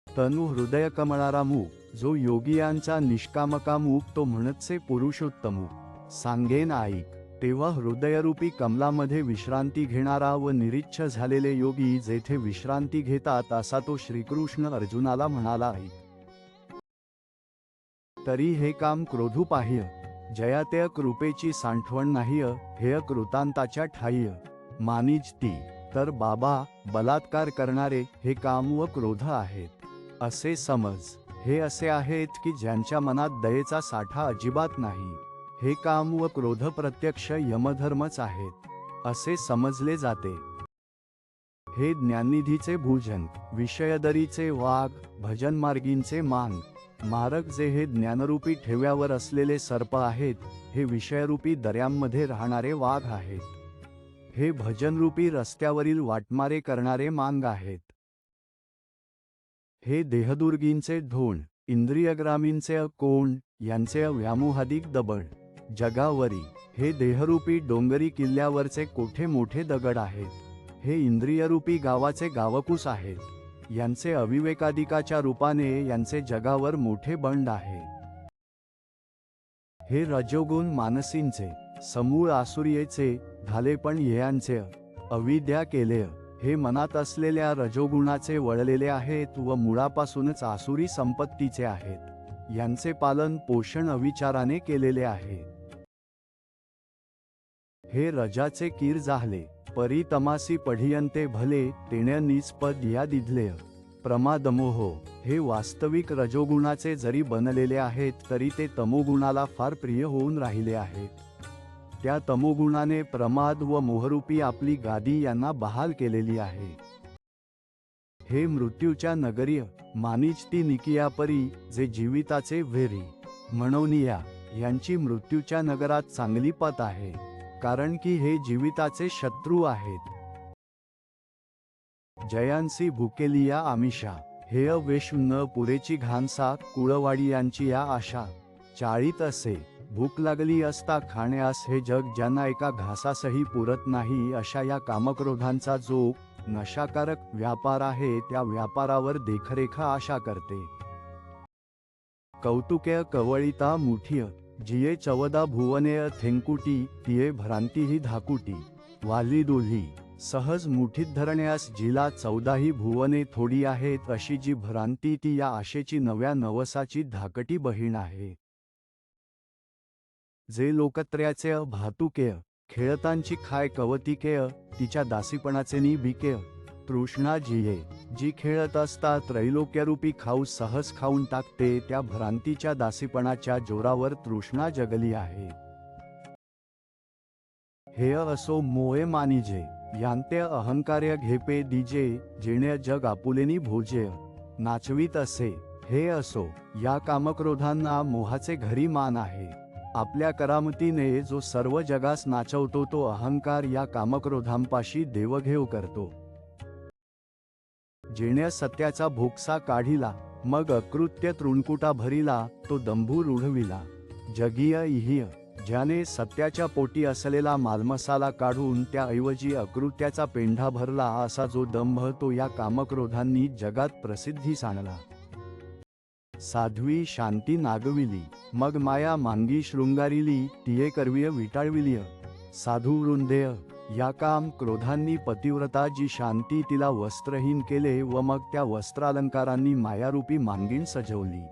तनु हृदय कमळारामू जो योगियांचा निष्कामकामूक तो म्हणतसे पुरुषोत्तमू सांगेन ऐक. तेव्हा हृदयरूपी कमलामध्ये विश्रांती घेणारा व निरीच्छ झालेले योगी जेथे विश्रांती घेतात असा तो श्रीकृष्ण अर्जुनाला म्हणाला ऐक. तरी हे काम क्रोधूपाह्य जयाते कृपेची सांठवण नाही हे कृतांताच्या ठाय्य मानिज ती. तर बाबा बलात्कार करणारे हे काम व क्रोध आहेत असे समज. हे असे आहेत की ज्यांच्या मनात दयेचा साठा अजिबात नाही. हे काम व क्रोध प्रत्यक्ष यमधर्मच आहेत असे समजले जाते. हे ज्ञाननिधीचे भूजन विषयदरीचे वाघ भजनमार्गींचे मांग मारक जे हे ज्ञानरूपी ठेव्यावर असलेले सर्प आहेत, हे विषयरूपी दऱ्यांमध्ये राहणारे वाघ आहेत. हे भजनरूपी रस्त्यावरील वाटमारे करणारे मांग आहेत. हे देहदुर्गींचे ढोण इंद्रियग्रामींचे कोंड यांचे व्यामोहादिक दबड जगावरी. हे देहरूपी डोंगरी किल्ल्यावरचे कोठे मोठे दगड आहेत. हे इंद्रियरूपी गावाचे गावकूस आहेत. यांचे अविवेकाधिकाच्या रूपाने यांचे जगावर मोठे बंड आहे. हे रजोगुण मानसींचे समूळ आसुरियेचे झाले पण यांचे अविद्या केले. हे मनात असलेल्या रजोगुणाचे वळलेले आहेत व मुळापासूनच आसुरी संपत्तीचे आहेत. यांचे पालन पोषण अविचाराने केलेले आहे. हे रजाचे कीर जाहले परी तमासी पढियंते भले तेणे निस्पद या दिधले प्रमादमोह. हे वास्तविक रजोगुणाचे जरी बनलेले आहेत तरी ते तमोगुणाला फार प्रिय होऊन राहिले आहेत. त्या तमोगुणाने प्रमाद व मोहरूपी आपली गादी यांना बहाल केलेली आहे. हे मृत्यूच्या नगरीय मानिच ती निकिया परी जे जीविताचे व्हेरी म्हणोनिया यांची मृत्यूच्या नगरात चांगली पत आहे, कारण की हे जीविताचे शत्रू आहेत. जयांसी भुकेलिया आमिषा हे वेशुन्न पुरेची घानसा कुळवाडी यांची या आशा. चाळीत असे भूक लागली असता खाण्यास हे जग ज्यांना एका घासासही पुरत नाही अशा या कामक्रोधांचा जो नशाकारक व्यापार आहे त्या व्यापारावर देखरेखा आशा करते. कौतुके कवळिता मुठीय जिये चवदा भुवनेय थेंकुटी तिये भ्रांती ही धाकुटी वाली दोल्ही. सहज मुठीत धरण्यास जिला 14ही भुवने थोडी आहेत अशी जी भ्रांती ती या आशेची नव्या नवसाची धाकटी बहीण आहे. जे लोकत्र्याचे भातुकेय खेळतांची खाय कवतिकेय तिच्या दासीपणाचे नि बिकेय तृष्णा जिये जी खेळत असता त्रैलोक्यरूपी खाऊ सहज खाऊन टाकते त्या भ्रांतीच्या दासीपणाच्या जोरावर तृष्णा जगली आहे. हे असो मोये मानिजे यांते अहंकार्य घेपे दिजे जेणे जग आपुलेनी भोजे नाचवीत असे. हे असो या कामक्रोधांना मोहाचे घरी मान आहे. आपल्या करामतीने जो सर्व जगास नाचवतो तो अहंकार या कामक्रोधांपाशी देवघेव करतो. जेणे सत्याचा भोगसा काढिला मग अकृत्य तृणकुटा भरिला तो दंभू रूढविला जगीय इहिय. ज्याने सत्याच्या पोटी असलेला मालमसाला काढून त्याऐवजी अकृत्याचा पेंढा भरला असा जो दंभ तो या कामक्रोधांनी जगात प्रसिद्धीस आणला. साध्वी शांती नागविली मग माया मांगी शृंगारिली तिये करवीय विटाळविलीय. साधू वृंदेय या काम क्रोधांनी पतिव्रता जी शांती तिला वस्त्रहीन केले व मग त्या वस्त्रालंकारांनी मायारूपी मांगीण सजवली.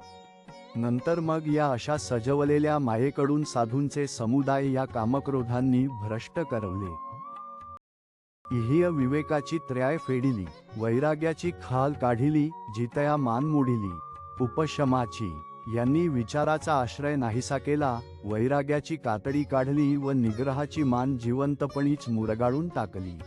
नंतर मग या अशा सजवलेल्या मायेकडून साधूंचे समुदाय या कामक्रोधांनी भ्रष्ट करवले. इहिय विवेकाची त्र्याय फेडिली, वैराग्याची खाल काढिली, जितया मान मोडिली. उपशमाची यांनी विचाराचा आश्रय नाहीसा केला, वैराग्याची कातडी काढली व निग्रहाची मान जिवंतपणीच मुरगाळून टाकली.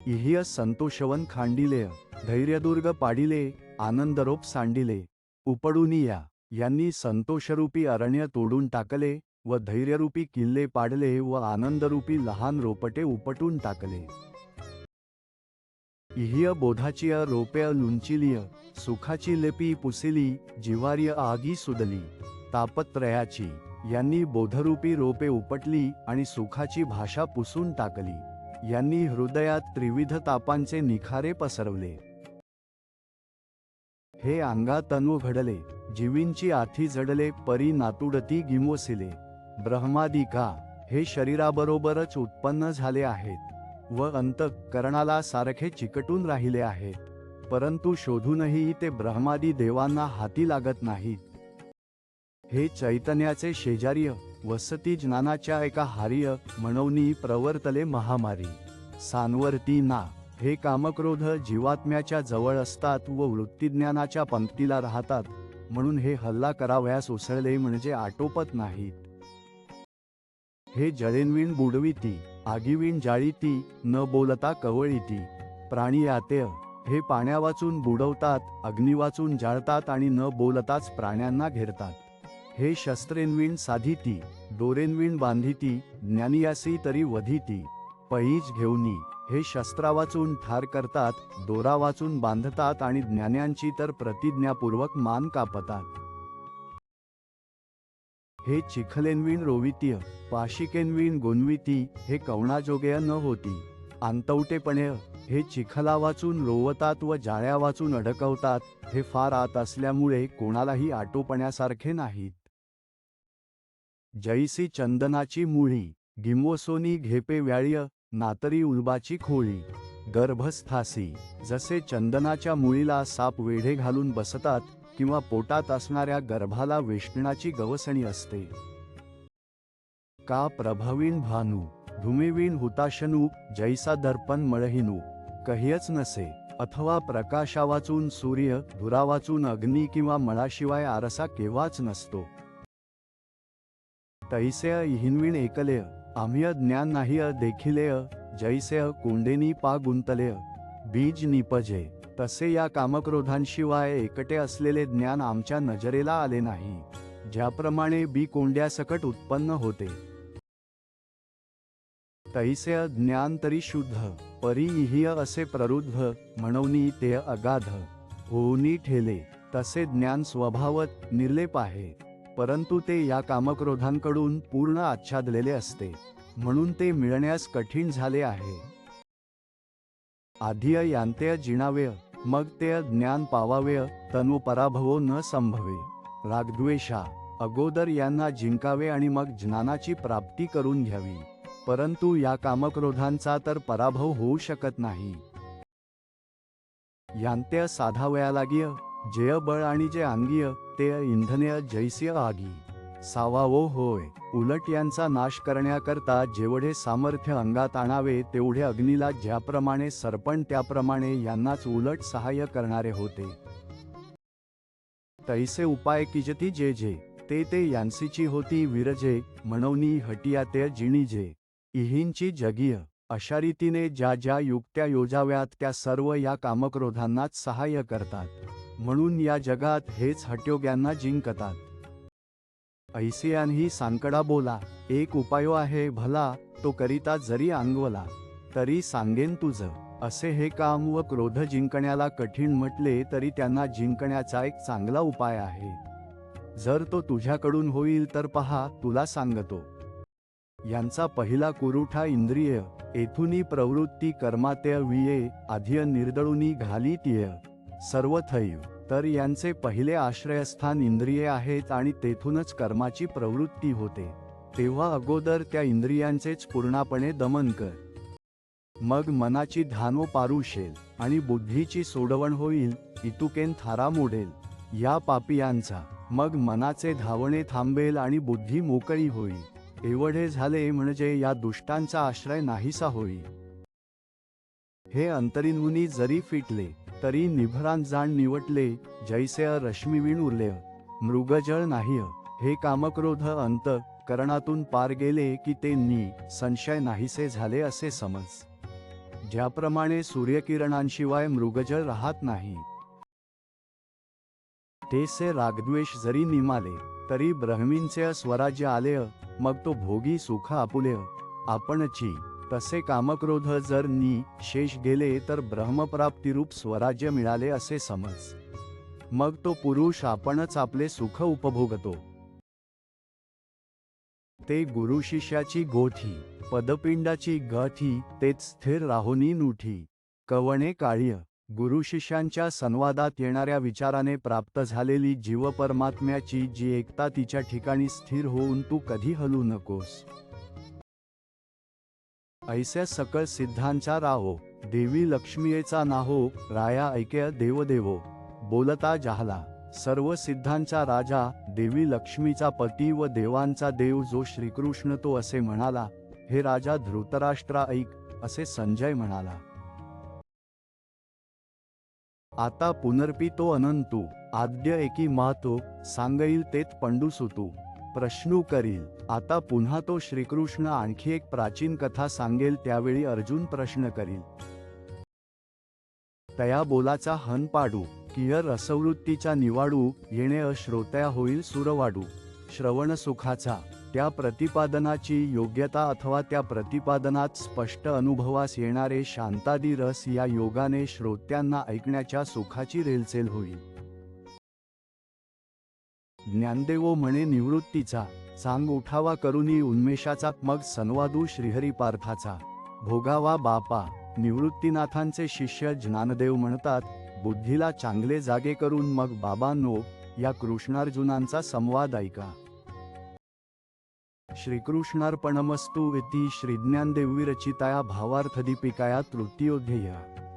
इहिय संतोषवन खांडिले, धैर्यदुर्ग पाडिले, आनंदरोप सांडिले. उपडूनिया यांनी संतोषरूपी अरण्य तोडून टाकले व धैर्यरूपी किल्ले पाडले व आनंदरूपी लहान रोपटे उपटून टाकले. इहिय बोधाची रोपे लुंचिलीय, सुखाची लेपी पुसिली, जिवार्य आगी सुदली. तापत्रयाची यांनी बोधरूपी रोपे उपटली आणि सुखाची भाषा पुसून टाकली. यांनी हृदयात त्रिविध तापांचे निखारे पसरवले. हे अंगा तनु घडले, जीवींची आथी जडले, परी नातुडती गिमोसिले. ब्रह्मादिका हे शरीराबरोबरच उत्पन्न झाले आहेत व अंतःकरणाला सारखे चिकटून राहिले आहेत, परंतु शोधूनही ते ब्रह्मादी देवांना हाती लागत नाहीत. हे चैतन्याचे शेजार्य, वसती ज्ञानाच्या एका हार्य, म्हणूनी प्रवर्तले महामारी. सान्वर्ती ना हे कामक्रोध जीवात्म्याच्या जवळ असतात व वृत्तीज्ञानाच्या पंक्तीला राहतात, म्हणून हे हल्ला करावयास उसळले म्हणजे आटोपत नाहीत. हे जळेनवीण बुडविती, आगीवीण जाळीती, न बोलता कवळीती. प्राणी आतेय हे पाण्या वाचून बुडवतात, अग्नी वाचून जाळतात आणि न बोलताच प्राण्यांना घेरतात. हे शस्त्रेनवीण साधिती, दोरेनवीण बांधिती, ज्ञानियासी तरी वधिती. पैज घेऊनी हे शस्त्रा वाचून ठार करतात, दोरा वाचून बांधतात आणि ज्ञान्यांची तर प्रतिज्ञापूर्वक मान कापतात. हे चिखलेनवीण रोवितीय, पाशिकेनवीण गोन्विती, हे कवणाजोगेय न होती. अंतवटेपणे हे चिखला वाचून रोवतात व जाळ्या वाचून अडकवतात, हे फार आत असल्यामुळे कोणालाही आटोपण्यासारखे नाहीत. जैसी चंदनाची मुळी, गिमोसोनी घेपे व्याळ्य, नातरी उल्बाची खोळी. गर्भस्थासी जसे चंदनाच्या मुळीला साप वेढे घालून बसतात किंवा पोटात असणाऱ्या गर्भाला वेष्टणाची गवसणी असते. का प्रभवीण भानू, धुमेवीण हुताशनू, जैसा दर्पण मळहिनू. कह्यच नसे, अथवा प्रकाशा वाचून सूर्य, धुरा वाचून अग्नी किंवा मळाशिवाय आरसा केव्हाच नसतो. तैसेय हिनवीण एकलेय, आम्ह्य ज्ञान नाहीय देखिलेय, जैसेय कोंडेनी पा गुंतलेय. बीज निपजे तसे या कामक्रोधांशिवाय एकटे असलेले ज्ञान आमच्या नजरेला आले नाही, ज्याप्रमाणे बी कोंड्यासकट उत्पन्न होते. तैसेय ज्ञान तरी शुद्ध, परी इहिय असे प्ररुद्ध, म्हणूनी ते अगाध. होनी ठेले तसे ज्ञान स्वभावत निर्लेप आहे, परंतु ते या कामक्रोधांकडून पूर्ण आच्छादलेले असते, म्हणून ते मिळण्यास कठीण झाले आहे. आधिय यांतेय जिणावेय, मग ते ज्ञान पावावेय, तनु पराभवो न संभवे. रागद्वेषा अगोदर यांना जिंकावे आणि मग ज्ञानाची प्राप्ती करून घ्यावी, परंतु या कामक्रोधांचा तर पराभव होऊ शकत नाही. यांतेय साधावया लागीय, जेय बळ आणि जे अंगीय, ते इंधनेय जैसिय आगी. सावावो होय, उलट यांचा नाश करण्याकरता जेवढे सामर्थ्य अंगात आणावे तेवढे अग्नीला ज्याप्रमाणे सरपण त्याप्रमाणे यांनाच उलट सहाय्य करणारे होते. तैसे उपाय किजती जे जे, ते यांसीची होती विरजे, म्हणूनी हटिया ते जिणीजे. इहींची जगीय अशा रीतीने ज्या ज्या युक्त्या योजाव्यात त्या सर्व या कामक्रोधांनाच सहाय्य करतात, म्हणून या जगात हेच हट्योग्यांना जिंकतात. ऐसियांही सांकडा बोला, एक उपायो आहे भला, तो करिता जरी अंगवला तरी सांगेन तुझ. असे हे काम व क्रोध जिंकण्याला कठीण म्हटले तरी त्यांना जिंकण्याचा एक चांगला उपाय आहे. जर तो तुझ्याकडून होईल तर पहा, तुला सांगतो. यांचा पहिला कुरुठा इंद्रिय, येथुनी प्रवृत्ती कर्मातेय विये, आधिय निर्दळुनी घालितीय सर्वथैव. तर यांचे पहिले आश्रयस्थान इंद्रिये आहेत आणि तेथूनच कर्माची प्रवृत्ती होते. तेव्हा अगोदर त्या इंद्रियांचेच पूर्णपणे दमन कर. मग मनाची ध्यानो पारुशेल आणि बुद्धीची सोडवण होईल, इतुकेन थारा मोडेल. या पापियांचा. मग मनाचे धावणे थांबेल आणि बुद्धी मोकळी होईल. एवढे झाले म्हणजे या दुष्टांचा आश्रय नाहीसा होईल. हे अंतरींहुनी जरी फिटले तरी निभरान जाण निवटले, जैसे रश्मिवीण उरले. मृगजळ नाहीय. हे कामक्रोध अंत करणातून पार गेले की ते संशय नाहीसे झाले असे समज. ज्याप्रमाणे सूर्यकिरणांशिवाय मृगजळ राहत नाही, तेसे रागद्वेष जरी निमाले तरी ब्रह्मींचे स्वराज्य आलेय, मग तो भोगी सुख आपुलेय. आपणची तसे कामक्रोध जर शेष गेले तर ब्रह्मप्राप्तिरूप स्वराज्य मिळाले असे समज. मग तो पुरुष आपणच आपले सुख उपभोगतो. ते गुरु शिष्याची गोठी, पदपिंडाची गठी, तेच स्थिर राहोनी नुठी. कवणे काळ्य. गुरु शिष्यांच्या संवादात येणाऱ्या विचाराने प्राप्त झालेली जीव परमात्म्याची जी एकता तिच्या ठिकाणी स्थिर होऊन तू कधी हलू नकोस. ऐस्या सकळ सिद्धांचा राहो, देवी लक्ष्मीचा नाहो, राया ऐके देवदेवो. बोलता जाहला. सर्व सिद्धांचा राजा, देवी लक्ष्मीचा पती व देवांचा देव जो श्रीकृष्ण तो असे म्हणाला, हे राजा धृतराष्ट्रा ऐक, असे संजय म्हणाला. आता पुनर्पी तो अनंतू, आद्य एकी मातो, सांगईल तेत पंडुसुतू. प्रश्नू करील. आता पुन्हा तो श्रीकृष्ण आणखी एक प्राचीन कथा सांगेल, त्यावेळी अर्जुन प्रश्न करील. तया बोलाचा हन पाडू, किय रसवृत्तीचा निवाडू, येणे अश्रोत्या होईल सुरवाडू. श्रवण सुखाचा. त्या प्रतिपादनाची योग्यता अथवा त्या प्रतिपादनात स्पष्ट अनुभवास येणारे शांतादी रस या योगाने श्रोत्यांना ऐकण्याच्या सुखाची रेलचेल होईल. ज्ञानदेवो म्हणे निवृत्तीचा, सांग उठावा करुनी उन्मेषाचा, मग संवादू श्रीहरी पार्थाचा. भोगावा बापा. निवृत्तीनाथांचे शिष्य ज्ञानदेव म्हणतात, बुद्धीला चांगले जागे करून मग बाबांनो या कृष्णार्जुनांचा संवाद ऐका. श्रीकृष्णार्पणमस्तु इति श्रीज्ञानदेवविरचिताया भावार्थदीपिकाया तृतीयोऽध्यायः.